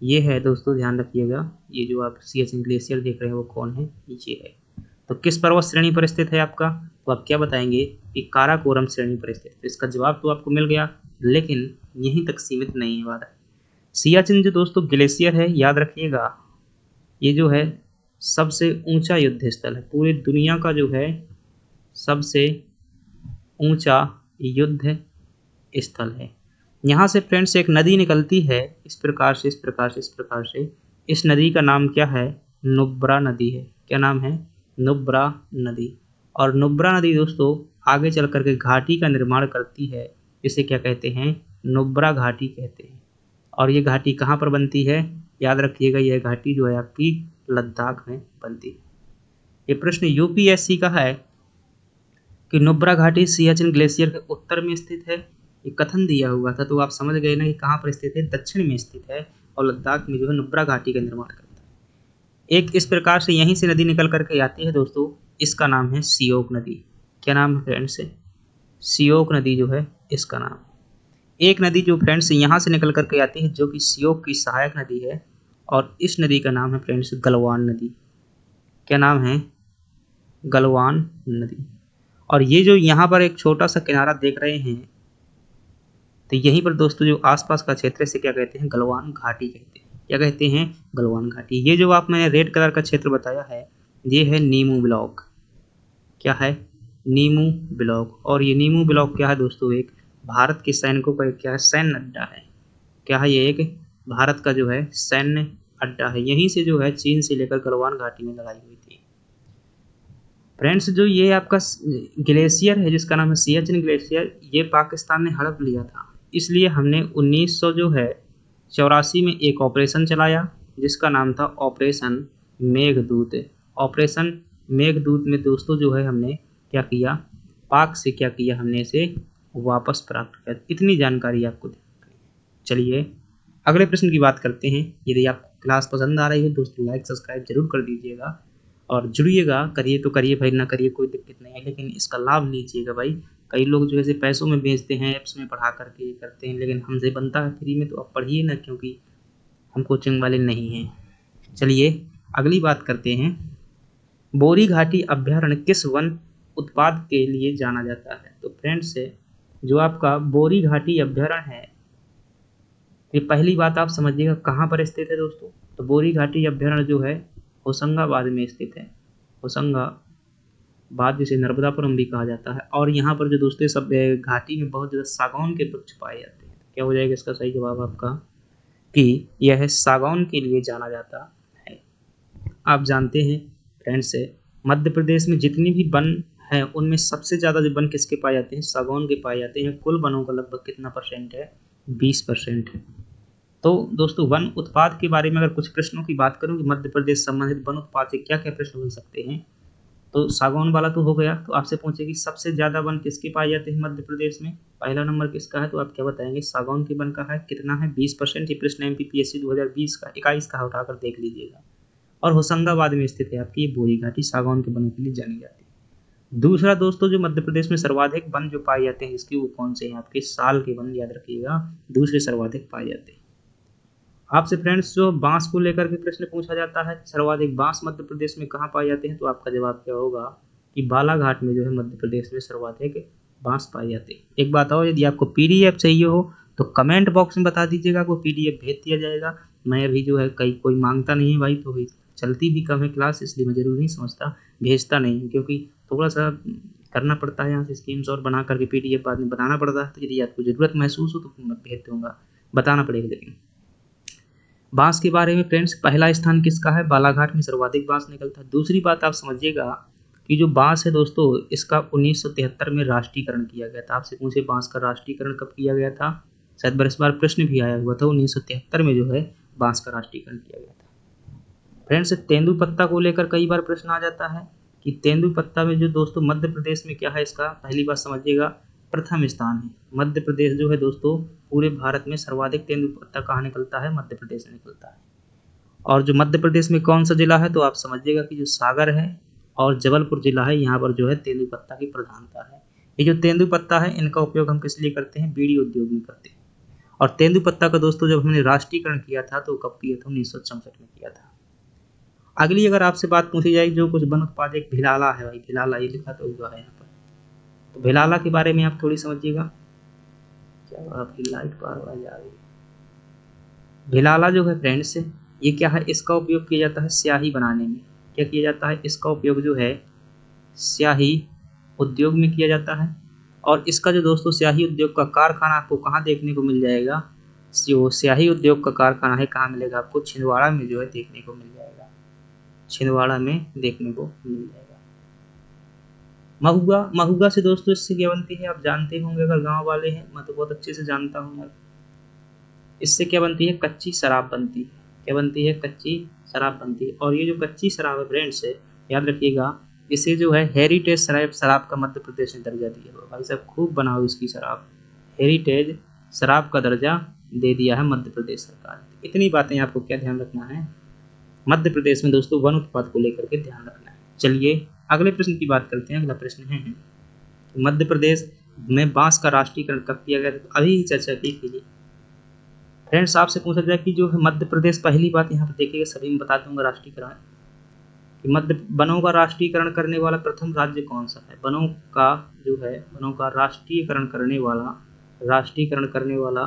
ये है दोस्तों ध्यान रखिएगा, ये जो आप सियाचिन ग्लेशियर देख रहे हैं वो कौन है? ये है। तो किस पर्वत श्रेणी पर स्थित है आपका? तो आप क्या बताएंगे कि काराकोरम श्रेणी पर स्थित। तो इसका जवाब तो आपको मिल गया, लेकिन यहीं तक सीमित नहीं है बात। सियाचिन जो दोस्तों ग्लेशियर है, याद रखिएगा ये जो है सबसे ऊंचा युद्ध स्थल है। पूरी दुनिया का जो है सबसे ऊंचा युद्ध स्थल है। यहाँ से फ्रेंड्स एक नदी निकलती है इस प्रकार से, इस प्रकार से, इस प्रकार से। इस नदी का नाम क्या है? नुब्रा नदी है। क्या नाम है? नुब्रा नदी। और नुब्रा नदी दोस्तों आगे चल करके घाटी का निर्माण करती है। इसे क्या कहते हैं? नुब्रा घाटी कहते हैं। और ये घाटी कहाँ पर बनती है? याद रखिएगा यह घाटी जो है आपकी लद्दाख में बनती है। ये प्रश्न UPSC का है कि नुब्रा घाटी सियाचिन ग्लेशियर के उत्तर में स्थित है। ये कथन दिया हुआ था, तो आप समझ गए ना कि कहाँ पर स्थित है? दक्षिण में स्थित है। और लद्दाख में जो है नुब्रा घाटी का निर्माण करता है। एक इस प्रकार से यहीं से नदी निकल करके आती है दोस्तों, इसका नाम है सियोक नदी। क्या नाम है फ्रेंड्स? सियोक नदी जो है इसका नाम। एक नदी जो फ्रेंड्स यहाँ से निकल करके आती है जो कि सियोक की सहायक नदी है, और इस नदी का नाम है फ्रेंड्स गलवान नदी। क्या नाम है? गलवान नदी। और ये जो यहाँ पर एक छोटा सा किनारा देख रहे हैं, तो यहीं पर दोस्तों जो आसपास का क्षेत्र है इसे क्या कहते हैं? गलवान घाटी कहते हैं। क्या कहते हैं? गलवान घाटी। ये जो आप मैंने रेड कलर का क्षेत्र बताया है ये है नीमू ब्लॉक। क्या है? नीमू ब्लॉक। और ये नीमू ब्लॉक क्या है दोस्तों? एक भारत के सैनिकों का एक क्या है? सैन्य अड्डा है। क्या है? ये एक भारत का जो है सैन्य अड्डा है। यहीं से जो है चीन से लेकर गलवान घाटी में लड़ाई हुई थी। फ्रेंड्स जो ये आपका ग्लेशियर है जिसका नाम है सियाचिन ग्लेशियर, ये पाकिस्तान ने हड़प लिया था, इसलिए हमने 1900 जो है 84 में एक ऑपरेशन चलाया जिसका नाम था ऑपरेशन मेघदूत। ऑपरेशन मेघदूत में दोस्तों जो है हमने क्या किया? पाक से क्या किया? हमने इसे वापस प्राप्त किया। इतनी जानकारी आपको दी। चलिए अगले प्रश्न की बात करते हैं। यदि आपको क्लास पसंद आ रही हो दोस्तों लाइक सब्सक्राइब जरूर कर दीजिएगा और जुड़िएगा। करिए तो करिए भाई, ना करिए कोई दिक्कत नहीं है, लेकिन इसका लाभ लीजिएगा भाई। कई लोग जो है पैसों में बेचते हैं, ऐप्स में पढ़ा करके करते हैं, लेकिन हमसे बनता है फ्री में, तो आप पढ़िए ना, क्योंकि हम कोचिंग वाले नहीं हैं। चलिए अगली बात करते हैं। बोरी घाटी अभ्यारण्य किस वन उत्पाद के लिए जाना जाता है? तो फ्रेंड्स जो आपका बोरी घाटी अभ्यारण्य है, ये पहली बात आप समझिएगा कहाँ पर स्थित है दोस्तों? तो बोरी घाटी अभ्यारण्य जो है होशंगाबाद में स्थित है। होशंगाबाद जिसे नर्मदापुरम भी कहा जाता है। और यहाँ पर जो दोस्तों सब घाटी में बहुत ज़्यादा सागौन के वृक्ष पाए जाते हैं। क्या हो जाएगा इसका सही जवाब आपका? कि यह सागौन के लिए जाना जाता है। आप जानते हैं फ्रेंड्स मध्य प्रदेश में जितनी भी वन है उनमें सबसे ज़्यादा जो वन किसके पाए जाते हैं? सागौन के पाए जाते हैं। कुल वनों का लगभग कितना परसेंट है? 20% है। तो दोस्तों वन उत्पाद के बारे में अगर कुछ प्रश्नों की बात करूं कि मध्य प्रदेश संबंधित वन उत्पाद से क्या क्या प्रश्न बन सकते हैं, तो सागौन वाला तो हो गया। तो आपसे पूछे कि सबसे ज्यादा वन किसके पाए जाते हैं मध्य प्रदेश में? पहला नंबर किसका है? तो आप क्या बताएंगे? सागौन के वन का है। कितना है? 20%। ये प्रश्न MPPSC 2020 का 21 का उठाकर देख लीजिएगा। और होशंगाबाद में स्थित है आपकी बोरी घाटी, सागौन के वनों के लिए जानी जाती है। दूसरा दोस्तों जो मध्य प्रदेश में सर्वाधिक वन जो पाए जाते हैं इसके वो कौन से हैं? आपके साल के वन, याद रखिएगा, दूसरे सर्वाधिक पाए जाते हैं। आपसे फ्रेंड्स जो बांस को लेकर के प्रश्न पूछा जाता है, सर्वाधिक बांस मध्य प्रदेश में कहाँ पाए जाते हैं? तो आपका जवाब क्या होगा? कि बालाघाट में जो है मध्य प्रदेश में सर्वाधिक बांस पाए जाते हैं। एक बात और, यदि आपको PDF चाहिए हो तो कमेंट बॉक्स में बता दीजिएगा, आपको PDF भेज दिया जाएगा। मैं अभी जो है कोई मांगता नहीं है भाई, तो भी चलती भी कम है क्लास, इसलिए मैं जरूर नहीं समझता, भेजता नहीं, क्योंकि थोड़ा सा करना पड़ता है यहाँ से स्कीम्स और बना करके PDF बाद में बनाना पड़ता है। तो यदि आपको ज़रूरत महसूस हो तो मैं भेज दूंगा, बताना पड़ेगा। लेकिन बांस के बारे में फ्रेंड्स पहला स्थान किसका है? बालाघाट में सर्वाधिक बांस निकलता है। दूसरी बात आप समझिएगा कि जो बांस है दोस्तों इसका 1973 में राष्ट्रीयकरण किया गया था। आपसे पूछे बांस का राष्ट्रीयकरण कब किया गया था? शायद इस बार प्रश्न भी आया हुआ था। 1973 में जो है बांस का राष्ट्रीयकरण किया गया था। फ्रेंड्स तेंदुपत्ता को लेकर कई बार प्रश्न आ जाता है कि तेंदुपत्ता में जो दोस्तों मध्य प्रदेश में क्या है इसका? पहली बात समझिएगा, प्रथम स्थान है। मध्य प्रदेश जो है दोस्तों पूरे भारत में सर्वाधिक तेंदुपत्ता कहाँ निकलता है? मध्य प्रदेश में निकलता है। और जो मध्य प्रदेश में कौन सा जिला है? तो आप समझिएगा कि जो सागर है और जबलपुर जिला है, यहाँ पर जो है तेंदुपत्ता की प्रधानता है। ये जो तेंदुपत्ता है इनका उपयोग हम किस लिए करते हैं? बीड़ी उद्योग में करते हैं। और तेंदुपत्ता का दोस्तों जब हमने राष्ट्रीयकरण किया था तो कब किया था? 1964 में किया था। अगली अगर आपसे बात पूछी जाए जो कुछ वन उत्पाद, एक भिलाला है भाई, भिलाला ये लिखा तो हुआ है यहाँ पर। तो भिलाला के बारे में आप थोड़ी समझिएगा। क्या आपकी लाइट पार आ जा रही है? भिलाला जो है फ्रेंड्स ये क्या है? इसका उपयोग किया जाता है स्याही बनाने में। क्या किया जाता है? इसका उपयोग जो है स्याही उद्योग में किया जाता है। और इसका जो दोस्तों स्याही उद्योग का कारखाना आपको कहाँ देखने को मिल जाएगा? जो स्याही उद्योग का कारखाना है कहाँ मिलेगा आपको? छिंदवाड़ा में जो है देखने को मिल जाएगा। छिंदवाड़ा में देखने को मिल जाएगा। महुआ, महुआ से दोस्तों इससे क्या बनती है आप जानते होंगे, अगर गांव वाले हैं, मैं तो बहुत अच्छे से जानता हूँ यार। इससे क्या बनती है? कच्ची शराब बनती है। क्या बनती है? कच्ची शराब बनती है। और ये जो कच्ची शराब है फ्रेंड्स याद रखिएगा, इसे जो है हेरिटेज शराब का मध्य प्रदेश ने दर्जा दिया है। भाई साहब खूब बनाओ इसकी शराब, हेरिटेज शराब का दर्जा दे दिया है मध्य प्रदेश सरकार ने। इतनी बातें आपको क्या ध्यान रखना है? मध्य प्रदेश में दोस्तों वन उत्पाद को लेकर के ध्यान रखना है। चलिए अगले प्रश्न की बात करते हैं। अगला प्रश्न है मध्य प्रदेश में बांस का राष्ट्रीयकरण कब किया गया था? अभी ही चर्चा की थी। फ्रेंड्स आपसे पूछा जाए कि जो है मध्य प्रदेश, पहली बात यहाँ पर देखिएगा, सभी में बता दूंगा राष्ट्रीयकरण कि वनों का राष्ट्रीयकरण करने वाला प्रथम राज्य कौन सा है? वनों का राष्ट्रीयकरण करने वाला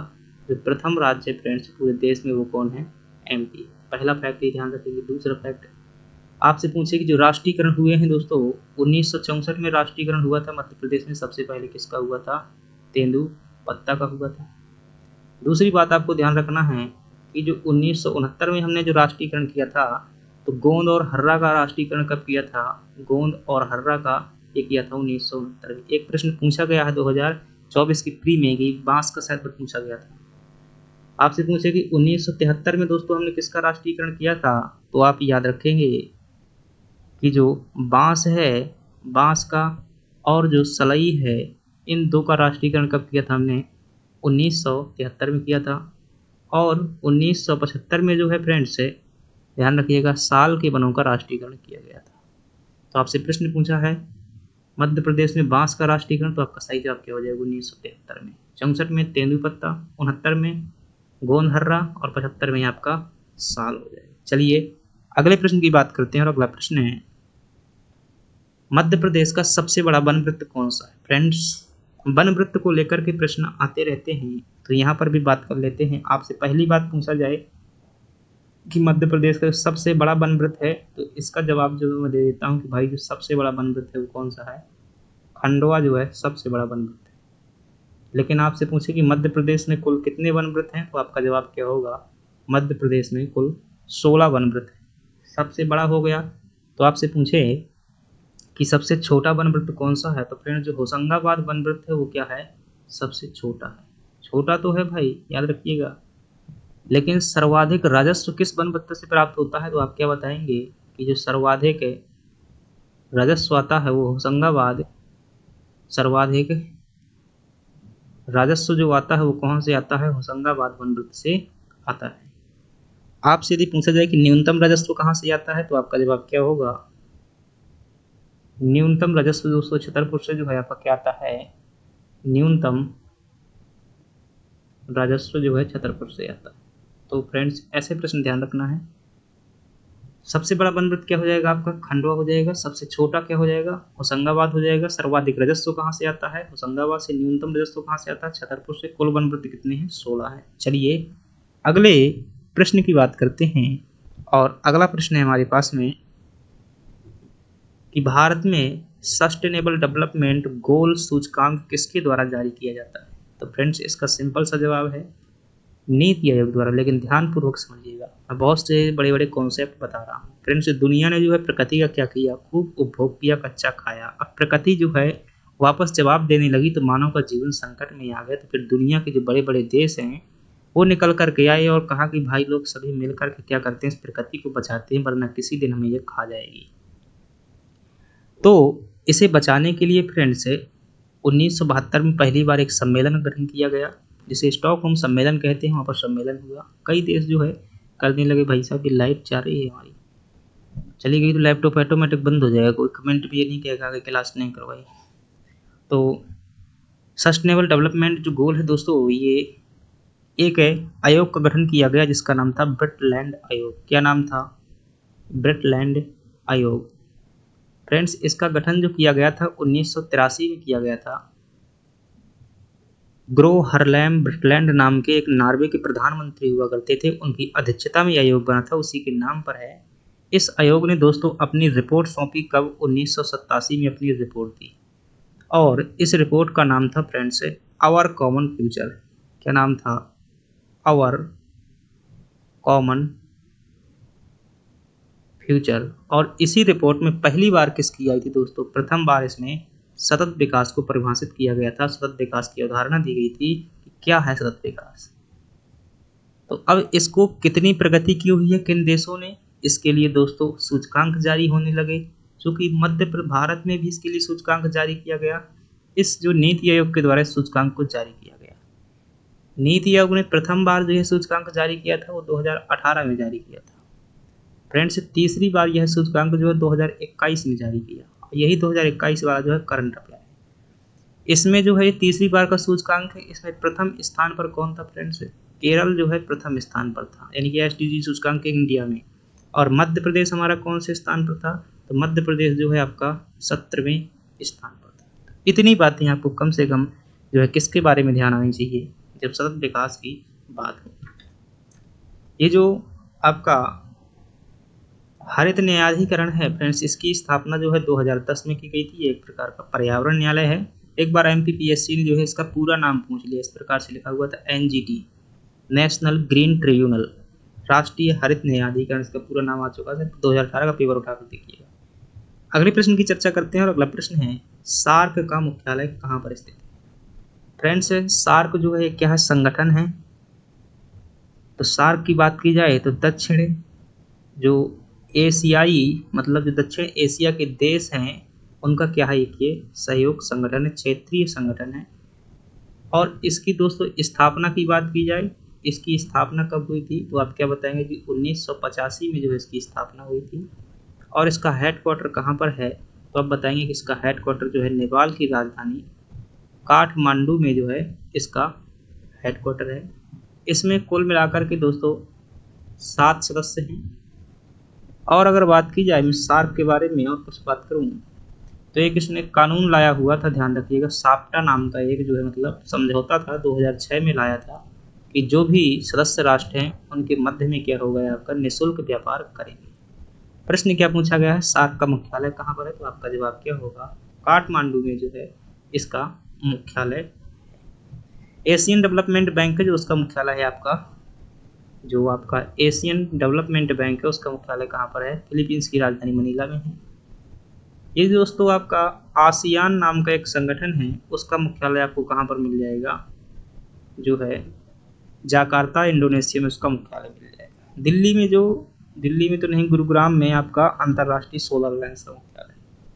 जो प्रथम राज्य फ्रेंड्स पूरे देश में, वो कौन है? एमपी। पहला फैक्ट ये ध्यान रखेंगे। दूसरा फैक्ट आपसे पूछे कि जो राष्ट्रीयकरण हुए हैं दोस्तों, 1964 में राष्ट्रीयकरण हुआ था मध्य प्रदेश में। सबसे पहले किसका हुआ था? तेंदुपत्ता का हुआ था। दूसरी बात आपको ध्यान रखना है कि जो 1969 में हमने जो राष्ट्रीयकरण किया था, तो गोंद और हर्रा का राष्ट्रीयकरण कब किया था? गोंद और हर्रा का ये किया था 1969 में। एक प्रश्न पूछा गया है 2024 की प्री में कि बांस का शायद पूछा गया था। आपसे पूछे कि 1973 में दोस्तों हमने किसका राष्ट्रीयकरण किया था, तो आप याद रखेंगे कि जो बांस है, बांस का और जो सलई है, इन दो का राष्ट्रीयकरण कब किया था हमने? 1973 में किया था। और 1975 में जो है फ्रेंड्स से ध्यान रखिएगा, साल के वनों का राष्ट्रीयकरण किया गया था। तो आपसे प्रश्न पूछा है मध्य प्रदेश में बांस का राष्ट्रीयकरण, तो आपका सही जवाब क्या हो जाएगा? 1973 में। 64 में तेंदुपत्ता, 69 में गोंद हर्रा और 75 में आपका साल हो जाएगा। चलिए अगले प्रश्न की बात करते हैं। और अगला प्रश्न है, मध्य प्रदेश का सबसे बड़ा वन वृत्त कौन सा है? फ्रेंड्स वन वृत्त को लेकर के प्रश्न आते रहते हैं, तो यहाँ पर भी बात कर लेते हैं। आपसे पहली बात पूछा जाए कि मध्य प्रदेश का सबसे बड़ा वन वृत्त है, तो इसका जवाब जो मैं दे देता हूँ कि भाई जो सबसे बड़ा वन वृत्त है वो कौन सा है? खंडवा जो है सबसे बड़ा वन वृत्त है। लेकिन आपसे पूछे कि मध्य प्रदेश में कुल कितने वन वृत्त हैं, तो आपका जवाब क्या होगा? मध्य प्रदेश में कुल 16 वन वृत्त है। सबसे बड़ा हो गया। तो आपसे पूछे कि सबसे छोटा वन वृत्त कौन सा है, तो फ्रेंड्स जो होशंगाबाद वन वृत्त है वो क्या है? सबसे छोटा है। छोटा तो है भाई, याद रखिएगा। लेकिन सर्वाधिक राजस्व किस वन वृत्त से प्राप्त होता है, तो आप क्या बताएंगे कि जो सर्वाधिक राजस्व आता है वो होशंगाबाद, सर्वाधिक राजस्व जो आता है वो कौन से आता है? होशंगाबाद वन वृत्त से आता है। आपसे यदि पूछा जाए कि न्यूनतम राजस्व कहाँ से आता है, तो आपका जवाब क्या होगा? न्यूनतम राजस्व दोस्तों छतरपुर से जो है आपका क्या आता है? न्यूनतम राजस्व जो है छतरपुर से आता है। तो फ्रेंड्स ऐसे प्रश्न ध्यान रखना है। सबसे बड़ा वन वृत्त क्या हो जाएगा आपका? खंडवा हो जाएगा। सबसे छोटा क्या हो जाएगा? होशंगाबाद हो जाएगा। सर्वाधिक राजस्व कहाँ से आता है? होशंगाबाद से। न्यूनतम राजस्व कहाँ से आता है? छतरपुर से। कुल वन वृत्त कितने हैं? 16 है। चलिए अगले प्रश्न की बात करते हैं। और अगला प्रश्न है हमारे पास में कि भारत में सस्टेनेबल डेवलपमेंट गोल सूचकांक किसके द्वारा जारी किया जाता है? तो फ्रेंड्स इसका सिंपल सा जवाब है नीति आयोग द्वारा। लेकिन ध्यानपूर्वक समझिएगा, मैं बहुत से बड़े बड़े कॉन्सेप्ट बता रहा हूँ। फ्रेंड्स दुनिया ने जो है प्रकृति का क्या किया? खूब उपभोग किया, कच्चा खाया। अब प्रकृति जो है वापस जवाब देने लगी, तो मानव का जीवन संकट में आ गया। तो फिर दुनिया के जो बड़े बड़े देश हैं वो निकल करके आए और कहा कि भाई लोग सभी मिल करके क्या करते हैं? इस प्रकृति को बचाते हैं, वरना किसी दिन हमें ये खा जाएगी। तो इसे बचाने के लिए फ्रेंड्स 1972 में पहली बार एक सम्मेलन का गठन किया गया, जिसे स्टॉकहोम सम्मेलन कहते हैं। वहाँ पर सम्मेलन हुआ, कई देश जो है करने लगे। भाई साहब की लाइट जा रही है हमारी, चली गई तो लैपटॉप ऑटोमेटिक बंद हो जाएगा। कोई कमेंट भी ये नहीं कहेगा कि क्लास नहीं करवाई। तो सस्टेनेबल डेवलपमेंट जो गोल है दोस्तों, ये एक आयोग का गठन किया गया जिसका नाम था ब्रिटलैंड आयोग। क्या नाम था? ब्रिटलैंड आयोग। फ्रेंड्स इसका गठन जो किया गया था 1983 में किया गया था। ग्रो हरलैम ब्रिटलैंड नाम के एक नॉर्वे के प्रधानमंत्री हुआ करते थे, उनकी अध्यक्षता में आयोग बना था, उसी के नाम पर है। इस आयोग ने दोस्तों अपनी रिपोर्ट सौंपी कब? 1987 में अपनी रिपोर्ट दी। और इस रिपोर्ट का नाम था फ्रेंड्स आवर कॉमन फ्यूचर। क्या नाम था? Our common future. और इसी रिपोर्ट में पहली बार किसकी आई थी दोस्तों? प्रथम बार इसमें सतत विकास को परिभाषित किया गया था। सतत विकास की अवधारणा दी गई थी कि क्या है सतत विकास। तो अब इसको कितनी प्रगति की हुई है किन देशों ने, इसके लिए दोस्तों सूचकांक जारी होने लगे। चूंकि भारत में भी इसके लिए सूचकांक जारी किया गया। इस जो नीति आयोग के द्वारा सूचकांक को जारी किया गया। नीति आयोग ने प्रथम बार जो है सूचकांक जारी किया था वो 2018 में जारी किया था। फ्रेंड्स तीसरी बार यह सूचकांक जो है 2021 में जारी किया। यही 2021 वाला जो है करंट अफेयर है। इसमें जो है तीसरी बार का सूचकांक है। इसमें प्रथम स्थान पर कौन था फ्रेंड्स? केरल जो है प्रथम स्थान पर था, यानी कि एसडीजी सूचकांक इंडिया में। और मध्य प्रदेश हमारा कौन से स्थान पर था? तो मध्य प्रदेश जो है आपका 17वें स्थान पर था। इतनी बातें आपको कम से कम जो है किसके बारे में ध्यान आनी चाहिए जब सतत विकास की बात हो। ये जो आपका हरित न्यायाधिकरण है फ्रेंड्स, इसकी स्थापना जो है 2010 में की गई थी। ये एक प्रकार का पर्यावरण न्यायालय है। एक बार एमपीपीएससी ने जो है इसका पूरा नाम पूछ लिया, इस प्रकार से लिखा हुआ था एनजीटी, नेशनल ग्रीन ट्रिब्यूनल, राष्ट्रीय हरित न्यायाधिकरण, इसका पूरा नाम आ चुका है। 2018 का पेपर उठाकर देखिएगा। अगले प्रश्न की चर्चा करते हैं और अगला प्रश्न है सार्क का मुख्यालय कहाँ पर स्थित है? फ्रेंड्स सार्क जो है क्या है? संगठन है। तो सार्क की बात की जाए तो दक्षिण जो एशियाई मतलब जो दक्षिण एशिया के देश हैं उनका क्या है? एक ये सहयोग संगठन है, क्षेत्रीय संगठन है। और इसकी दोस्तों स्थापना की बात की जाए, इसकी स्थापना कब हुई थी? तो आप क्या बताएंगे कि 1985 में जो है इसकी स्थापना हुई थी। और इसका हेडक्वार्टर कहाँ पर है? तो आप बताएंगे कि इसका हेडक्वार्टर जो है नेपाल की राजधानी काठमांडू में जो है इसका हेडक्वार्टर है। इसमें कुल मिलाकर के दोस्तों 7 सदस्य हैं। और अगर बात की जाए सार्क के बारे में और कुछ बात करूँ तो एक इसने कानून लाया हुआ था, ध्यान रखिएगा, साप्टा नाम का एक जो है मतलब समझौता था, 2006 में लाया था कि जो भी सदस्य राष्ट्र हैं उनके मध्य में क्या होगा? आपका निःशुल्क व्यापार करेंगे। प्रश्न क्या पूछा गया है? सार्क का मुख्यालय कहाँ पर है? तो आपका जवाब क्या होगा? काठमांडू में जो है इसका मुख्यालय। एशियन डेवलपमेंट बैंक है जो उसका मुख्यालय है आपका, जो आपका एशियन डेवलपमेंट बैंक है उसका मुख्यालय कहाँ पर है? फिलीपींस की राजधानी मनीला में है। ये दोस्तों आपका आसियान नाम का एक संगठन है, उसका मुख्यालय आपको कहाँ पर मिल जाएगा? जो है जाकार्ता इंडोनेशिया में उसका मुख्यालय मिल जाएगा। दिल्ली में तो नहीं, गुरुग्राम में आपका अंतर्राष्ट्रीय सोलर अलायंस का मुख्यालय।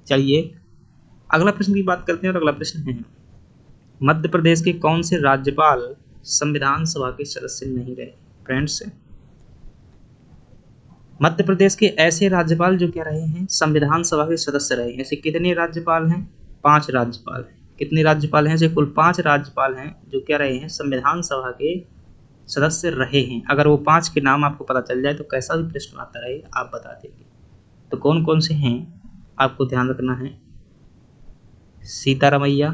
चलिए अगला प्रश्न की बात करते हैं और अगला प्रश्न है मध्य प्रदेश के कौन से राज्यपाल संविधान सभा के सदस्य नहीं रहे? फ्रेंड्स मध्य प्रदेश के ऐसे राज्यपाल जो क्या रहे हैं? संविधान सभा के सदस्य रहे हैं। ऐसे कितने राज्यपाल हैं? 5 राज्यपाल हैं। कितने राज्यपाल हैं? ऐसे कुल 5 राज्यपाल हैं जो क्या रहे हैं? संविधान सभा के सदस्य रहे हैं। अगर वो 5 के नाम आपको पता चल जाए तो कैसा भी प्रश्न आता रहे आप बता देंगे। तो कौन कौन से हैं आपको ध्यान रखना है। सीतारामैया,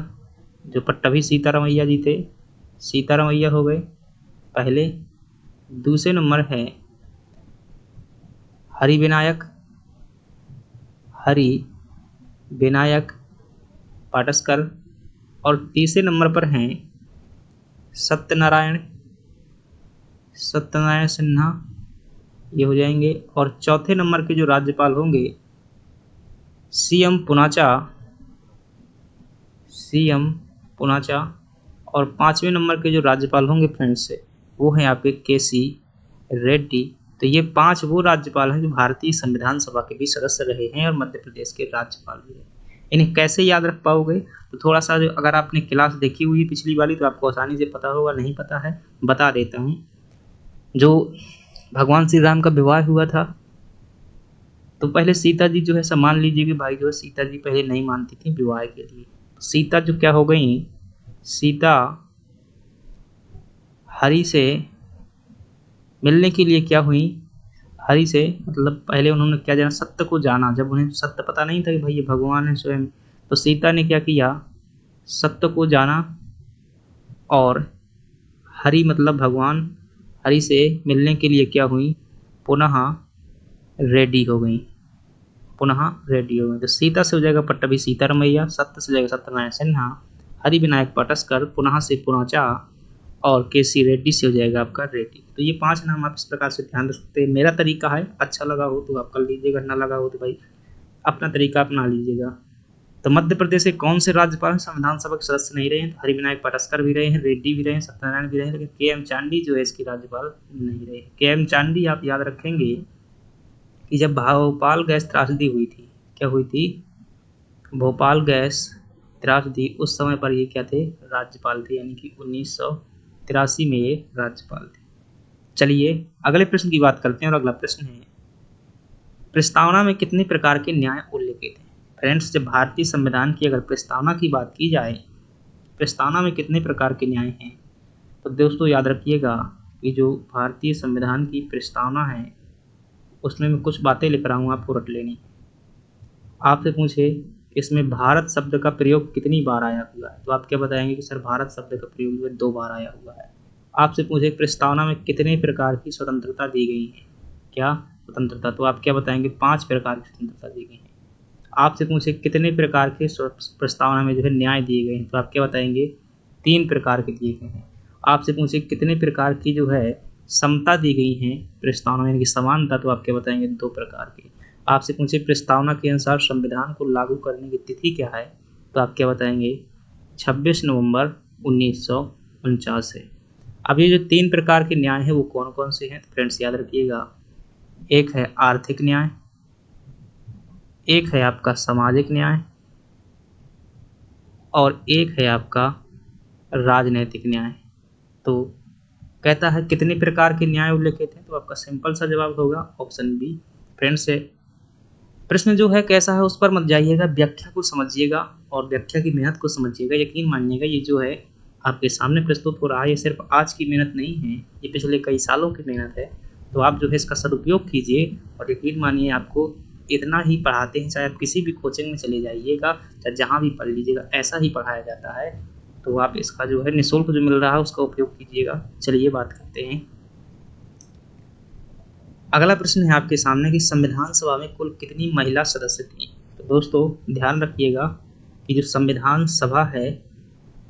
जो पट्टभी सीतारामैया जी थे, सीतारामैया हो गए पहले। दूसरे नंबर है हरि विनायक पाटस्कर। और तीसरे नंबर पर हैं सत्यनारायण सिन्हा, ये हो जाएंगे। और चौथे नंबर के जो राज्यपाल होंगे सीएम पुनाचा। और 5वें नंबर के जो राज्यपाल होंगे फ्रेंड्स वो हैं आपके केसी रेड्डी। तो ये 5 वो राज्यपाल हैं जो भारतीय संविधान सभा के भी सदस्य रहे हैं और मध्य प्रदेश के राज्यपाल भी रहे। इन्हें कैसे याद रख पाओगे? तो थोड़ा सा जो अगर आपने क्लास देखी हुई है पिछली वाली तो आपको आसानी से पता होगा, नहीं पता है बता देता हूँ। जो भगवान श्री राम का विवाह हुआ था तो पहले सीता जी जो है मान लीजिए कि भाई जो है सीता जी पहले नहीं मानती थी विवाह के लिए। सीता जो क्या हो गई, सीता हरि से मिलने के लिए क्या हुई? हरि से मतलब पहले उन्होंने क्या जाना? सत्य को जाना। जब उन्हें सत्य पता नहीं था कि भाई ये भगवान है स्वयं, तो सीता ने क्या किया? सत्य को जाना और हरि मतलब भगवान हरि से मिलने के लिए क्या हुई? पुनः रेडी हो गई। तो सीता से हो जाएगा पट्टभी सीतारामैया, सत्य से हो जाएगा सत्यनारायण सिन्हा, हरि विनायक पाटस्कर, पुनः से पुनाचा और केसी रेड्डी से हो जाएगा आपका रेड्डी। तो ये 5 नाम आप इस प्रकार से ध्यान रख सकते हैं। मेरा तरीका है, अच्छा लगा हो तो आप कर लीजिएगा, ना लगा हो तो भाई अपना तरीका अपना लीजिएगा। तो मध्य प्रदेश के कौन से राज्यपाल संविधान सभा के सदस्य नहीं रहे हैं? तो हरि विनायक पाटस्कर भी रहे हैं, रेड्डी भी रहे हैं, सत्यनारायण भी रहे हैं, लेकिन के.एम. चांडी जो है इसकी राज्यपाल नहीं रहे। के.एम. चांडी आप याद रखेंगे कि जब भोपाल गैस त्रासदी हुई थी, क्या हुई थी? भोपाल गैस त्रासदी, उस समय पर ये क्या थे? राज्यपाल थे, यानी कि 1983 में ये राज्यपाल थे। चलिए अगले प्रश्न की बात करते हैं और अगला प्रश्न है प्रस्तावना में कितने प्रकार के न्याय उल्लिखित हैं? फ्रेंड्स जब भारतीय संविधान की अगर प्रस्तावना की बात की जाए प्रस्तावना में कितने प्रकार के न्याय हैं? तो दोस्तों याद रखिएगा कि जो भारतीय संविधान की प्रस्तावना है उसमें मैं कुछ बातें लिख रहा हूँ, आपको रट लेनी। आपसे पूछे इसमें भारत शब्द का प्रयोग कितनी बार आया हुआ है, तो आप क्या बताएंगे कि सर भारत शब्द का प्रयोग जो है 2 बार आया हुआ है। आपसे पूछे प्रस्तावना में कितने प्रकार की स्वतंत्रता दी गई है, क्या स्वतंत्रता, तो आप क्या बताएंगे 5 प्रकार की स्वतंत्रता दी गई है। आपसे पूछे कितने प्रकार के प्रस्तावना में जो है न्याय दिए गए हैं, तो आप क्या बताएंगे 3 प्रकार के दिए गए हैं। आपसे पूछे कितने प्रकार की जो है समता दी गई है प्रस्तावना यानी कि समानता, तो आप क्या बताएंगे 2 प्रकार की। आपसे पूछे प्रस्तावना के अनुसार संविधान को लागू करने की तिथि क्या है, तो आप क्या बताएंगे 26 नवंबर 1949 है। अब ये जो 3 प्रकार के न्याय हैं वो कौन कौन से हैं, तो फ्रेंड्स याद रखिएगा, एक है आर्थिक न्याय, एक है आपका सामाजिक न्याय और एक है आपका राजनैतिक न्याय। तो कहता है कितने प्रकार के न्याय उल्लेखित हैं, तो आपका सिंपल सा जवाब होगा ऑप्शन बी। फ्रेंड्स प्रश्न जो है कैसा है उस पर मत जाइएगा, व्याख्या को समझिएगा और व्याख्या की मेहनत को समझिएगा। यकीन मानिएगा ये जो है आपके सामने प्रस्तुत हो रहा है ये सिर्फ आज की मेहनत नहीं है, ये पिछले कई सालों की मेहनत है। तो आप जो है इसका सदुपयोग कीजिए और यकीन मानिए आपको इतना ही पढ़ाते हैं, चाहे आप किसी भी कोचिंग में चले जाइएगा, चाहे जहाँ भी पढ़ लीजिएगा ऐसा ही पढ़ाया जाता है। तो आप इसका जो है निःशुल्क जो मिल रहा है उसका उपयोग कीजिएगा। चलिए बात करते हैं। अगला प्रश्न है आपके सामने कि संविधान सभा में कुल कितनी महिला सदस्य थी। तो दोस्तों ध्यान रखिएगा कि जो संविधान सभा है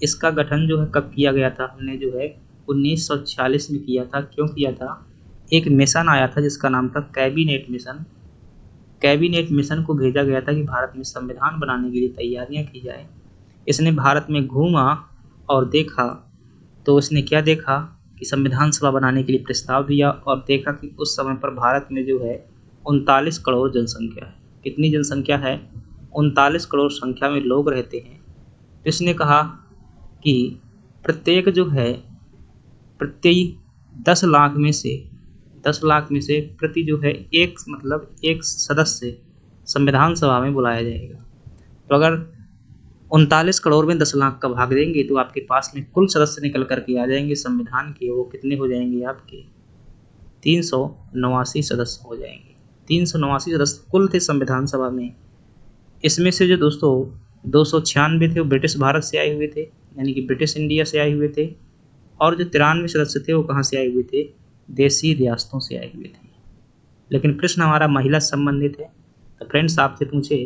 इसका गठन जो है कब किया गया था, हमने जो है 1946 में किया था। क्यों किया था, एक मिशन आया था जिसका नाम था कैबिनेट मिशन। कैबिनेट मिशन को भेजा गया था कि भारत में संविधान बनाने के लिए तैयारियां की जाए। इसने भारत में घूमा और देखा, तो उसने क्या देखा कि संविधान सभा बनाने के लिए प्रस्ताव दिया और देखा कि उस समय पर भारत में जो है 39 करोड़ जनसंख्या है। कितनी जनसंख्या है, 39 करोड़ संख्या में लोग रहते हैं। तो इसने कहा कि प्रत्येक जो है प्रति 10 लाख में से प्रति जो है एक सदस्य संविधान सभा में बुलाया जाएगा। तो अगर 39 करोड़ में 10 लाख का भाग देंगे तो आपके पास में कुल सदस्य निकल करके आ जाएंगे संविधान के, वो कितने हो जाएंगे आपके 389 सदस्य हो जाएंगे। 389 सदस्य कुल थे संविधान सभा में। इसमें से जो दोस्तों 296 थे वो ब्रिटिश भारत से आए हुए थे, यानी कि ब्रिटिश इंडिया से आए हुए थे, और जो 93 सदस्य थे वो कहाँ से आए हुए थे, देसी रियासतों से आए हुए थे। लेकिन प्रश्न हमारा महिला संबंधित है। तो फ्रेंड्स आपसे पूछे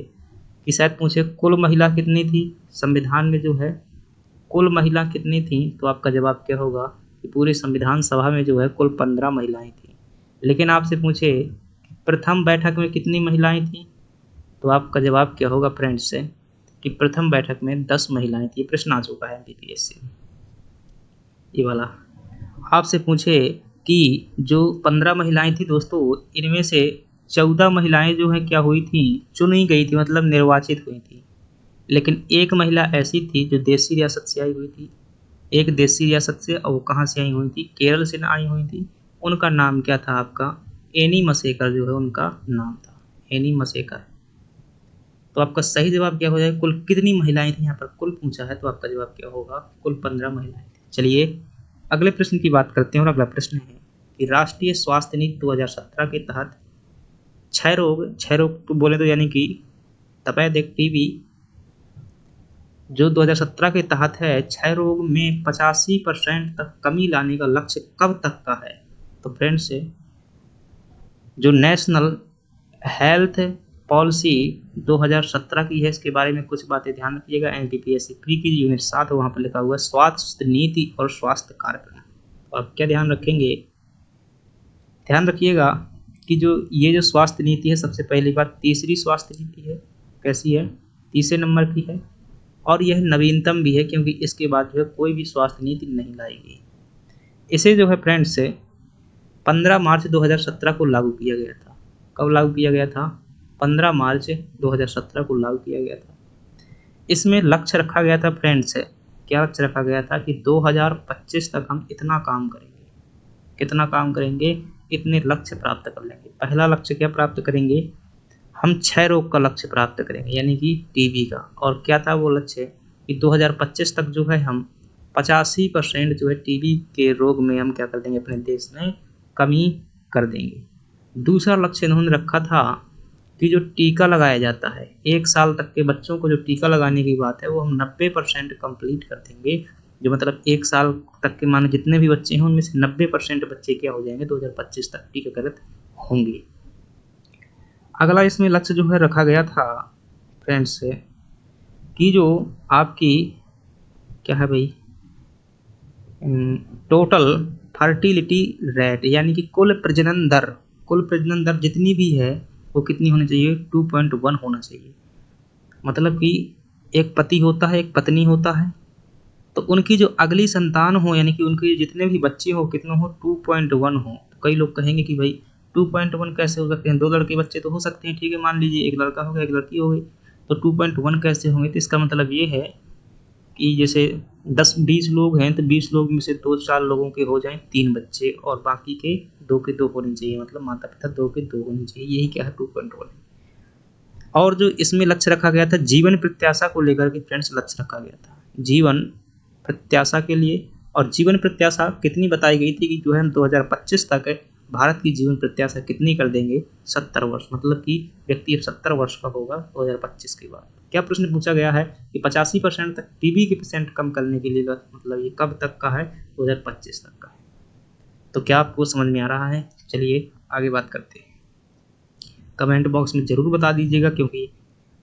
कि शायद पूछे कुल महिला कितनी थी संविधान में, जो है कुल महिला कितनी थी, तो आपका जवाब क्या होगा कि पूरे संविधान सभा में जो है कुल 15 महिलाएं थी। लेकिन आपसे पूछे प्रथम बैठक में कितनी महिलाएं थी, तो आपका जवाब क्या होगा फ्रेंड्स कि प्रथम बैठक में 10 महिलाएं थी। प्रश्न आ चुका है एमपीपीएस से ये वाला। आपसे पूछे कि जो 15 महिलाएं थी दोस्तों, इनमें से 14 महिलाएं जो है क्या हुई थी, चुनी गई थी, मतलब निर्वाचित हुई थी। लेकिन एक महिला ऐसी थी जो देसी रियासत से आई हुई थी, एक देसी रियासत से, और वो कहाँ से आई हुई थी, केरल से आई हुई थी। उनका नाम क्या था आपका, एनी मसेकर जो है उनका नाम था, एनी मसेकर। तो आपका सही जवाब क्या हो जाएगा, कुल कितनी महिलाएं थी, यहाँ पर कुल पूछा है तो आपका जवाब क्या होगा, कुल 15 महिलाएं थी। चलिए अगले प्रश्न की बात करते हैं और अगला प्रश्न है कि राष्ट्रीय स्वास्थ्य नीति 2017 के तहत क्षय रोग तो बोले तो यानी कि तपेदिक टीबी जो 2017 के तहत है, क्षय रोग में 85% तक कमी लाने का लक्ष्य कब तक का है। तो फ्रेंड्स जो नेशनल हेल्थ पॉलिसी 2017 की है, इसके बारे में कुछ बातें ध्यान रखिएगा। एनटीपीएससी प्री की यूनिट 7 वहाँ पर लिखा हुआ है स्वास्थ्य नीति और स्वास्थ्य कार्यक्रम। तो आप क्या ध्यान रखेंगे, ध्यान रखिएगा कि जो ये जो स्वास्थ्य नीति है, सबसे पहली बात तीसरी स्वास्थ्य नीति है, कैसी है, तीसरे नंबर की है, और यह नवीनतम भी है क्योंकि इसके बाद जो है कोई भी स्वास्थ्य नीति नहीं लाई गई। इसे जो है फ्रेंड्स 15 मार्च 2017 को लागू किया गया था। कब लागू किया गया था, 15 मार्च 2017 को लागू किया गया था। इसमें लक्ष्य रखा गया था फ्रेंड्स, क्या लक्ष्य रखा गया था कि 2025 तक हम इतना काम करेंगे, कितना काम करेंगे, इतने लक्ष्य प्राप्त कर लेंगे। पहला लक्ष्य क्या प्राप्त करेंगे, हम क्षय रोग का लक्ष्य प्राप्त करेंगे, यानी कि टीबी का। और क्या था वो लक्ष्य कि कि 2025 तक जो है हम 85% जो है टीबी के रोग में हम क्या कर देंगे, अपने देश में कमी कर देंगे। दूसरा लक्ष्य इन्होंने रखा था कि जो टीका लगाया जाता है 1 साल तक के बच्चों को जो टीका लगाने की बात है वो हम 90% कंप्लीट कर देंगे। जो मतलब 1 साल तक के मानो जितने भी बच्चे हैं उनमें से 90% बच्चे क्या हो जाएंगे 2025 तक टीकाकृत होंगे। अगला इसमें लक्ष्य जो है रखा गया था फ्रेंड्स कि जो आपकी क्या है भाई, टोटल फर्टिलिटी रेट यानी कि कुल प्रजनन दर जितनी भी है वो कितनी होनी चाहिए, 2.1 होना चाहिए। मतलब कि एक पति होता है, एक पत्नी होता है, तो उनकी जो अगली संतान हो यानी कि उनके जितने भी बच्चे हो कितने हो, 2.1 हो। तो कई लोग कहेंगे कि भाई 2.1 कैसे हो सकते हैं, 2 लड़के बच्चे तो हो सकते हैं, ठीक है, मान लीजिए एक लड़का हो गया एक लड़की हो गई, तो 2.1 कैसे होंगे। तो इसका मतलब ये है कि जैसे 10-20 लोग हैं तो 20 लोग में से 2-4 लोगों के हो जाएं 3 बच्चे और बाकी के 2 के 2 होने चाहिए, मतलब माता पिता 2 के 2 होने चाहिए। यही क्या है, 2.1। और जो इसमें लक्ष्य रखा गया था जीवन प्रत्याशा को लेकर के फ्रेंड्स लक्ष्य रखा गया था जीवन प्रत्याशा के लिए। और जीवन प्रत्याशा कितनी बताई गई थी कि जो है हम 2025 तक भारत की जीवन प्रत्याशा कितनी कर देंगे, 70 वर्ष। मतलब कि व्यक्ति अब 70 वर्ष का होगा 2025 के बाद। क्या प्रश्न पूछा गया है कि 85% तक टीबी के पेशेंट कम करने के लिए, मतलब ये कब तक का है, 2025 तक का है। तो क्या आपको समझ में आ रहा है? चलिए आगे बात करते हैं। कमेंट बॉक्स में ज़रूर बता दीजिएगा क्योंकि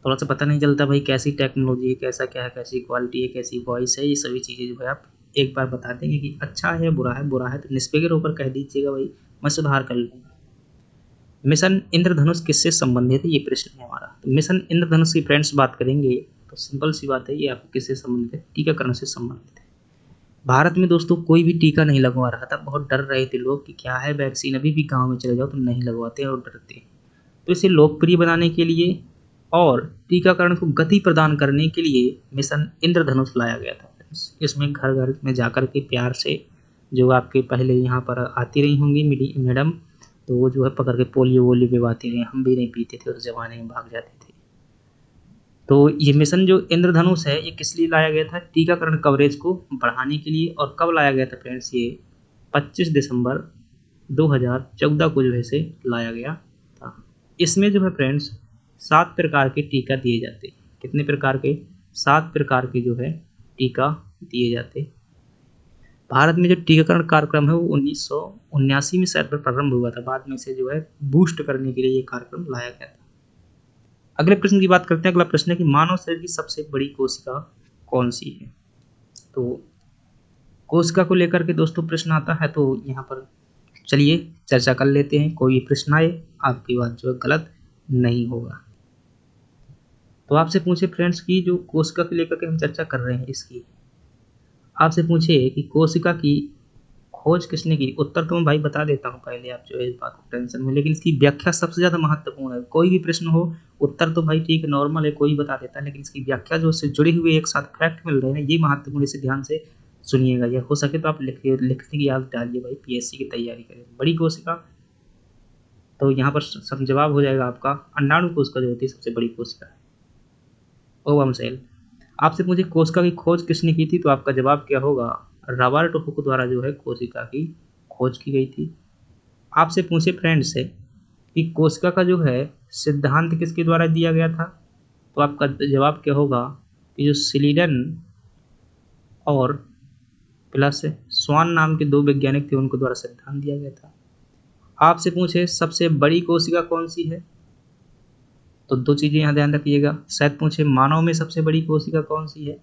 थोड़ा सा पता नहीं चलता भाई कैसी टेक्नोलॉजी है, कैसा क्या है, कैसी क्वालिटी है, कैसी वॉइस है, ये सभी चीज़ें जो है आप एक बार बता देंगे कि अच्छा है बुरा है तो निस्बे के ऊपर कह दीजिएगा भाई, मैं सुधार कर लूँगा। मिशन इंद्रधनुष किससे संबंधित है, ये प्रश्न है हमारा। तो मिशन इंद्रधनुष की फ्रेंड्स बात करेंगे तो सिंपल सी बात है, ये आपको किससे संबंधित है, टीकाकरण से संबंधित है। भारत में दोस्तों कोई भी टीका नहीं लगवा रहा था, बहुत डर रहे थे लोग कि क्या है वैक्सीन, अभी भी गाँव में चले जाओ तो नहीं लगवाते और डरते हैं। तो इसे लोकप्रिय बनाने के लिए और टीकाकरण को गति प्रदान करने के लिए मिशन इंद्रधनुष लाया गया था। इसमें घर घर में जाकर के प्यार से जो आपके पहले यहाँ पर आती रही होंगी मैडम, तो वो जो है पकड़ के पोलियो वोलियो पिलवाती रही, हम भी नहीं पीते थे उस जमाने में, भाग जाते थे। तो ये मिशन जो इंद्रधनुष है ये किस लिए लाया गया था, टीकाकरण कवरेज को बढ़ाने के लिए। और कब लाया गया था फ्रेंड्स, ये 25 दिसंबर 2014 को जो है से लाया गया था। इसमें जो है फ्रेंड्स 7 प्रकार के टीका दिए जाते हैं। कितने प्रकार के, 7 प्रकार के जो है टीका दिए जाते। भारत में जो टीकाकरण कार्यक्रम है वो 1979 में शायद प्रारंभ हुआ था, बाद में से जो है बूस्ट करने के लिए ये कार्यक्रम लाया गया था। अगले प्रश्न की बात करते हैं। अगला प्रश्न है कि मानव शरीर की सबसे बड़ी कोशिका कौन सी है। तो कोशिका को लेकर के दोस्तों प्रश्न आता है, तो यहाँ पर चलिए चर्चा कर लेते हैं। कोई प्रश्न आए आपकी बात जो है गलत नहीं होगा। तो आपसे पूछे फ्रेंड्स की जो कोशिका को लेकर के हम चर्चा कर रहे हैं इसकी, आपसे पूछे कि कोशिका की खोज किसने की। उत्तर तो मैं भाई बता देता हूँ पहले, आप जो है इस बात को टेंशन में, लेकिन इसकी व्याख्या सबसे ज़्यादा महत्वपूर्ण है। कोई भी प्रश्न हो उत्तर तो भाई ठीक नॉर्मल है, कोई बता देता है, लेकिन इसकी व्याख्या जो उससे जुड़ी हुई एक साथ फैक्ट मिल रहे हैं ये महत्वपूर्ण, इसे ध्यान से सुनिएगा। या हो सके तो आप लिखने की याद डालिए भाई, पीएससी की तैयारी करें। बड़ी कोशिका, तो यहाँ पर सब जवाब हो जाएगा आपका अंडाणु कोशिका जो होती है सबसे बड़ी कोशिका है, ओवम सेल। आपसे पूछे कोशिका की खोज किसने की थी, तो आपका जवाब क्या होगा, रॉबर्ट हुक द्वारा जो है कोशिका की खोज की गई थी। आपसे पूछे फ्रेंड्स से कि कोशिका का जो है सिद्धांत किसके द्वारा दिया गया था, तो आपका जवाब क्या होगा कि जो सिलीडन और प्लस स्वान नाम के 2 वैज्ञानिक थे उनको द्वारा सिद्धांत दिया गया था। आपसे पूछे सबसे बड़ी कोशिका कौन सी है, तो 2 चीज़ें यहाँ ध्यान रखिएगा। शायद पूछे मानव में सबसे बड़ी कोशिका कौन सी है,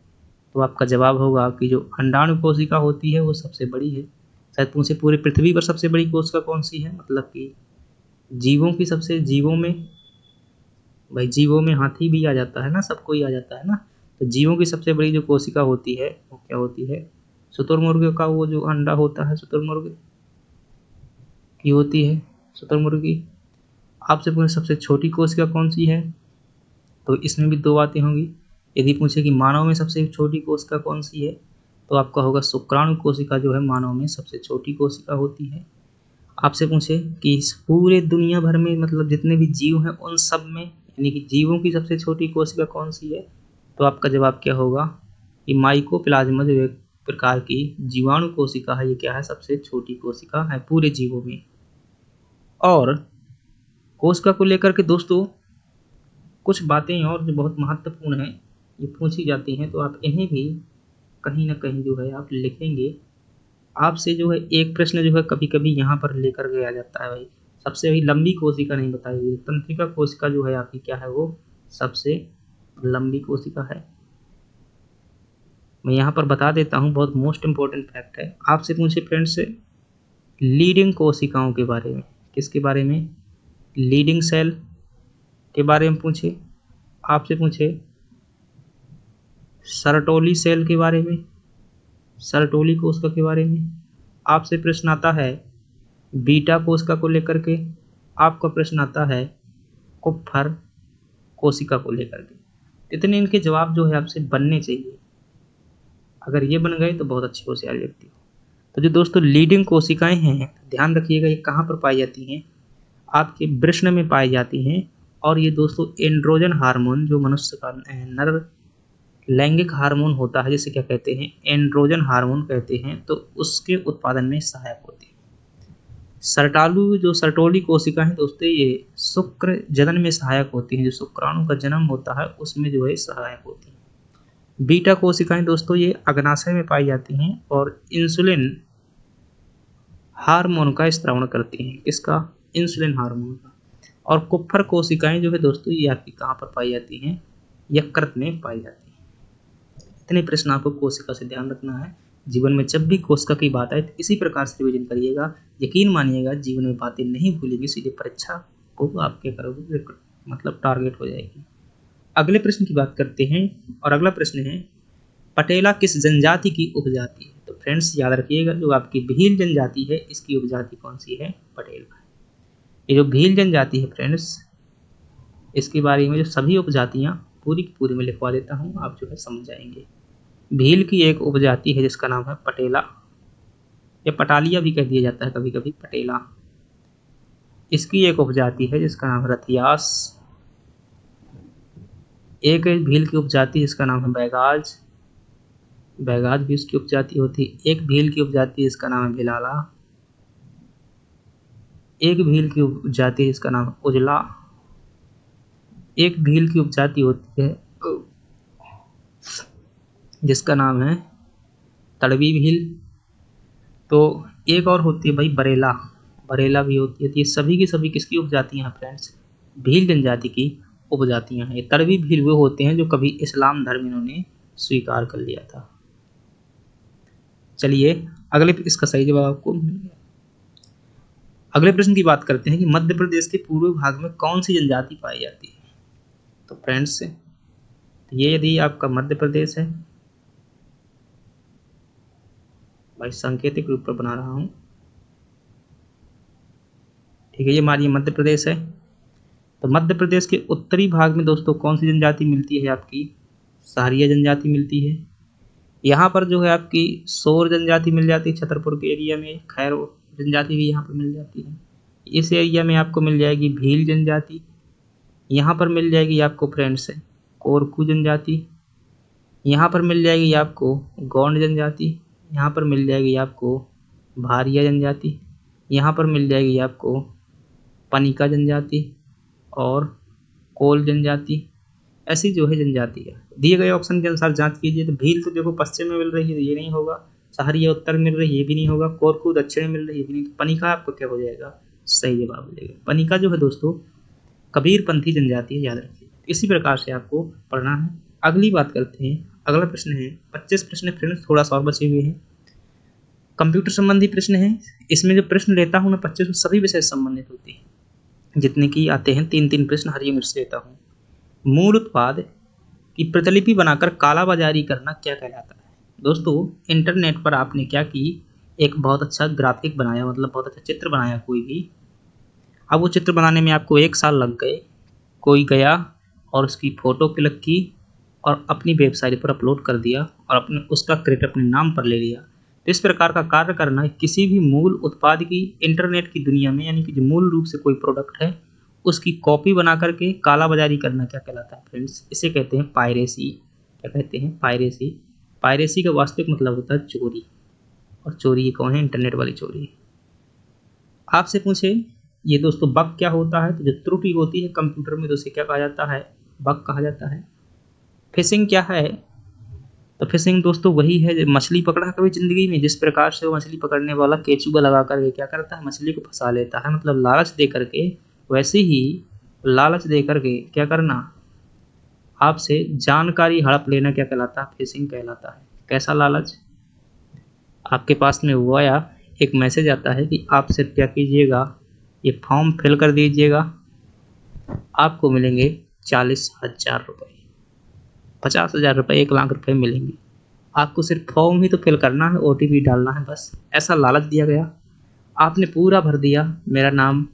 तो आपका जवाब होगा कि जो अंडाणु कोशिका होती है वो सबसे बड़ी है। शायद पूछे पूरे पृथ्वी पर सबसे बड़ी कोशिका कौन सी है, मतलब कि जीवों में भाई जीवों में हाथी भी आ जाता है ना, सबको ही आ जाता है ना। तो जीवों की सबसे बड़ी जो कोशिका होती है वो क्या होती है, शुतुरमुर्ग का वो जो अंडा होता है शुतुरमुर्ग की होती है, शुतुरमुर्ग की। आपसे पूछे सबसे छोटी कोशिका कौन सी है, तो इसमें भी 2 बातें होंगी। यदि पूछे कि मानव में सबसे छोटी कोशिका कौन सी है, तो आपका होगा शुक्राणु कोशिका जो है मानव में सबसे छोटी कोशिका होती है। आपसे पूछे कि इस पूरे दुनिया भर में मतलब जितने भी जीव हैं उन सब में यानी कि जीवों की सबसे छोटी कोशिका कौन सी है, तो आपका जवाब क्या होगा, ये माइकोप्लाज्मा जो एक प्रकार की जीवाणु कोशिका है, ये क्या है, सबसे छोटी कोशिका है पूरे जीवों में। और कोशिका को लेकर के दोस्तों कुछ बातें और जो बहुत महत्वपूर्ण हैं, ये पूछी जाती हैं, तो आप इन्हें भी कहीं ना कहीं जो है आप लिखेंगे। आपसे जो है एक प्रश्न जो है कभी कभी यहाँ पर लेकर के आ जाता है भाई, सबसे अभी लंबी कोशिका नहीं बताई गई। तंत्रिका कोशिका जो है आपकी क्या है, वो सबसे लंबी कोशिका है। मैं यहाँ पर बता देता हूँ, बहुत मोस्ट इम्पोर्टेंट फैक्ट है। आपसे पूछे फ्रेंड्स लीडिंग कोशिकाओं के बारे में, किसके बारे में, लीडिंग सेल के बारे में पूछे। आपसे पूछे सरटोली सेल के बारे में, सरटोली कोशिका के बारे में। आपसे प्रश्न आता है बीटा कोशिका को लेकर के। आपका प्रश्न आता है कुप्फर कोशिका को लेकर के। इतने इनके जवाब जो है आपसे बनने चाहिए। अगर ये बन गए तो बहुत अच्छे होशियार व्यक्ति हो। तो जो दोस्तों लीडिंग कोशिकाएं हैं, ध्यान रखिएगा, ये कहाँ पर पाई जाती हैं, आपके वृषण में पाई जाती हैं। और ये दोस्तों एंड्रोजन हार्मोन, जो मनुष्य का नर लैंगिक हार्मोन होता है, जिसे क्या कहते हैं, एंड्रोजन हार्मोन कहते हैं, तो उसके उत्पादन में सहायक होती है। सरटोली कोशिका है दोस्तों, ये शुक्र जनन में सहायक होती हैं। जो शुक्राणु का जन्म होता है उसमें जो है सहायक होती हैं। बीटा कोशिकाएं दोस्तों ये अग्नाशय में पाई जाती हैं और इंसुलिन हार्मोन का स्त्रावण करती हैं। किसका, इंसुलिन हार्मोन का। और कुप्फर कोशिकाएं जो है दोस्तों ये आपकी कहाँ पर पाई जाती हैं, यकृत में पाई जाती हैं। इतने प्रश्न आपको कोशिका से ध्यान रखना है। जीवन में जब भी कोशिका की बात आए तो इसी प्रकार से रिविजन करिएगा। यकीन मानिएगा जीवन में बातें नहीं भूलेगी, सीधे परीक्षा को आपके करोगे मतलब टारगेट हो जाएगी। अगले प्रश्न की बात करते हैं और अगला प्रश्न है पटेला किस जनजाति की उपजाति है। तो फ्रेंड्स याद रखिएगा, जो आपकी भील जनजाति है इसकी उपजाति कौन सी है, पटेला। ये जो भील जनजाति है फ्रेंड्स, इसके बारे में जो सभी उपजातियां पूरी की पूरी में लिखवा देता हूँ, आप जो है समझ जाएंगे। भील की एक उपजाति है जिसका नाम है पटेला, या पटालिया भी कह दिया जाता है कभी कभी, पटेला। इसकी एक उपजाति है जिसका नाम है रथियास। एक भील की उपजाति जिसका नाम है बैगाज, बैगाज भी उसकी उपजाति होती है। एक भील की उपजाति जिसका नाम है भिलाला। एक भील की उपजाति जिसका नाम है उजला। एक भील की उपजाति होती है जिसका नाम है तड़वी भील। तो एक और होती है भाई बरेला, बरेला भी होती है। तो ये सभी की सभी किसकी उपजातियां हैं फ्रेंड्स, भील जनजाति की उपजातियां हैं। तड़वी भील वो होते हैं जो कभी इस्लाम धर्म इन्होंने स्वीकार कर लिया था। चलिए अगले, इसका सही जवाब आपको मिल गया। अगले प्रश्न की बात करते हैं कि मध्य प्रदेश के पूर्वी भाग में कौन सी जनजाति पाई जाती है। तो फ्रेंड्स ये यदि आपका मध्य प्रदेश है, भाई सांकेतिक रूप पर बना रहा हूं, ठीक है, ये हमारी मध्य प्रदेश है। तो मध्य प्रदेश के उत्तरी भाग में दोस्तों कौन सी जनजाति मिलती है, आपकी सहारिया जनजाति मिलती है। यहाँ पर जो है आपकी सोर जनजाति मिल जाती है, छतरपुर के एरिया में खैर जनजाति भी यहाँ पर मिल जाती है। इस एरिया में आपको मिल जाएगी भील जनजाति। यहाँ पर मिल जाएगी आपको फ्रेंड्स कोरकू जनजाति। यहाँ पर मिल जाएगी आपको गौंड जनजाति। यहाँ पर मिल जाएगी आपको भारिया जनजाति। यहाँ पर मिल जाएगी आपको पनिका जनजाति और कोल जनजाति। ऐसी जो है जनजाति है। दिए गए ऑप्शन के अनुसार जांच कीजिए। तो भील तो देखो पश्चिम में मिल रही है, तो ये नहीं होगा। सहारिया उत्तर मिल रही है, ये भी नहीं होगा। कोरकू दक्षिण में मिल रही है, ये भी नहीं। तो पनिका आपको क्या हो जाएगा, सही जवाब हो जाएगा। पनिका जो है दोस्तों कबीरपंथी जनजाति है, याद रखिए। इसी प्रकार से आपको पढ़ना है। अगली बात करते हैं, अगला प्रश्न है 25 प्रश्न फ्रेंड्स, थोड़ा सा और बचे हुए हैं। कंप्यूटर संबंधी प्रश्न है। इसमें जो प्रश्न लेता हूँ मैं 25 सभी विषय से संबंधित होते हैं, जितने की आते हैं 3-3 प्रश्न हर यूनिट से लेता हूँ। मूल उत्पाद की प्रतिलिपि बनाकर कालाबाजारी करना क्या कहलाता है। दोस्तों इंटरनेट पर आपने क्या की, एक बहुत अच्छा ग्राफिक बनाया, मतलब बहुत अच्छा चित्र बनाया कोई भी। अब वो चित्र बनाने में आपको 1 साल लग गए। कोई गया और उसकी फ़ोटो क्लिक की और अपनी वेबसाइट पर अपलोड कर दिया और अपने उसका क्रेडिट अपने नाम पर ले लिया। तो इस प्रकार का कार्य करना किसी भी मूल उत्पाद की इंटरनेट की दुनिया में, यानी कि जो मूल रूप से कोई प्रोडक्ट है उसकी कॉपी बना करके कालाबाजारी करना क्या कहलाता है फ्रेंड्स, इसे कहते हैं पायरेसी। क्या कहते हैं, पायरेसी। पायरेसी का वास्तविक मतलब होता है चोरी, और चोरी ये कौन है? इंटरनेट वाली चोरी। आपसे पूछे ये दोस्तों बग क्या होता है, तो जो त्रुटि होती है कंप्यूटर में तो उसे क्या कहा जाता है? बग कहा जाता है। फिशिंग क्या है? तो फिशिंग दोस्तों वही है, मछली पकड़ा कभी जिंदगी में, जिस प्रकार से वो मछली पकड़ने वाला केचुआ लगा करके क्या करता है? मछली को फंसा लेता है, मतलब लालच दे करके। वैसे ही लालच दे करके क्या करना? आपसे जानकारी हड़प लेना क्या कहलाता है? फिशिंग कहलाता है। कैसा लालच? आपके पास में हुआ या एक मैसेज आता है कि आप सिर्फ क्या कीजिएगा, ये फॉर्म फिल कर दीजिएगा, आपको मिलेंगे 40,000 रुपये, 50,000 रुपये, 1 लाख रुपये मिलेंगे। आपको सिर्फ फॉर्म ही तो फिल करना है, OTP डालना है, बस ऐसा लालच दिया गया। आपने पूरा भर दिया, मेरा नाम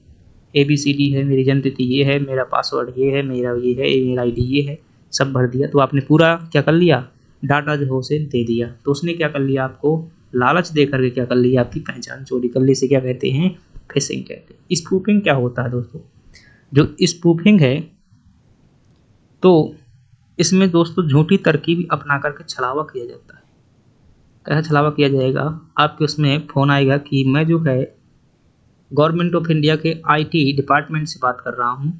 ABCD है, मेरी जन्मतिथि ये है, मेरा पासवर्ड ये है, मेरा ये है, ईमेल ID ये है, सब भर दिया। तो आपने पूरा क्या कर लिया? डाटा जो है उसे दे दिया। तो उसने क्या कर लिया? आपको लालच दे करके क्या कर लिया? आपकी पहचान चोरी कर ली। इसे क्या कहते हैं? फिशिंग कहते हैं। स्पूफिंग क्या होता है दोस्तों? जो स्पूफिंग है तो इसमें दोस्तों झूठी तरकीब अपना करके छलावा किया जाता है। कैसा छलावा किया जाएगा? आपके उसमें फ़ोन आएगा कि मैं जो है गवर्नमेंट ऑफ इंडिया के IT डिपार्टमेंट से बात कर रहा हूँ।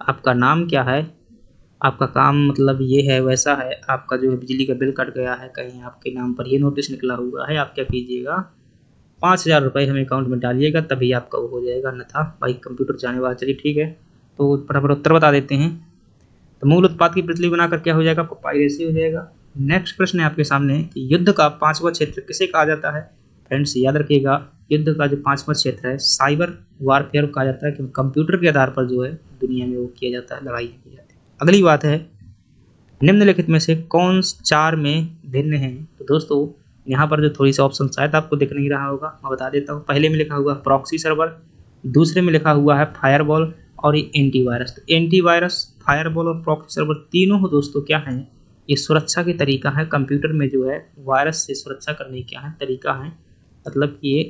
आपका नाम क्या है? आपका काम मतलब ये है, वैसा है, आपका जो है बिजली का बिल कट गया है, कहीं आपके नाम पर ये नोटिस निकला हुआ है, आप क्या कीजिएगा? 5,000 रुपये हमें अकाउंट में डालिएगा, तभी आपका वो हो जाएगा, अन्यथा भाई कंप्यूटर जाने वाला। चलिए ठीक है, तो फटाफट उत्तर बता देते हैं। तो मूल उत्पाद की प्रतिलिपि बनाकर क्या हो जाएगा? आपको पायरेसी हो जाएगा। नेक्स्ट प्रश्न है आपके सामने कि युद्ध का 5वां क्षेत्र किसे कहा जाता है? फ्रेंड्स याद रखिएगा, युद्ध का जो 5वां क्षेत्र है साइबर वारफेयर कहा जाता है, क्योंकि कंप्यूटर के आधार पर जो है दुनिया में वो किया जाता है, लड़ाई की जाती है। अगली बात है, निम्नलिखित में से कौन 4 में भिन्न है? तो दोस्तों यहाँ पर जो थोड़ी सी ऑप्शन शायद आपको दिख नहीं रहा होगा, मैं बता देता हूँ। पहले में लिखा हुआ है प्रॉक्सी सर्वर, दूसरे में लिखा हुआ है फायरवॉल, और ये एंटीवायरस। तो एंटीवायरस, फायरवॉल और प्रॉक्सी सर्वर तीनों दोस्तों क्या हैं? ये सुरक्षा के तरीका है, कंप्यूटर में जो है वायरस से सुरक्षा करने क्या है तरीका है, मतलब कि ये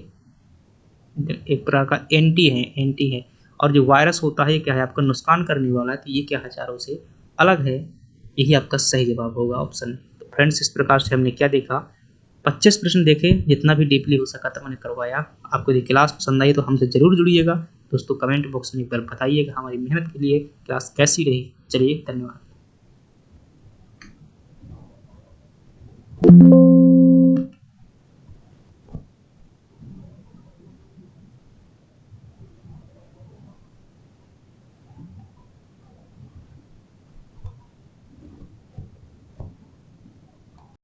एक प्रकार का एंटी है। और जो वायरस होता है ये क्या है? आपका नुकसान करने वाला है, तो ये क्या है? चारों से अलग है। यही आपका सही जवाब होगा, ऑप्शन। तो फ्रेंड्स इस प्रकार से हमने क्या देखा? 25 प्रश्न देखे, जितना भी डीपली हो सका था मैंने करवाया। आपको यदि क्लास पसंद आई तो हमसे जरूर जुड़िएगा दोस्तों। कमेंट बॉक्स में एक बार बताइएगा हमारी मेहनत के लिए क्लास कैसी रही। चलिए धन्यवाद।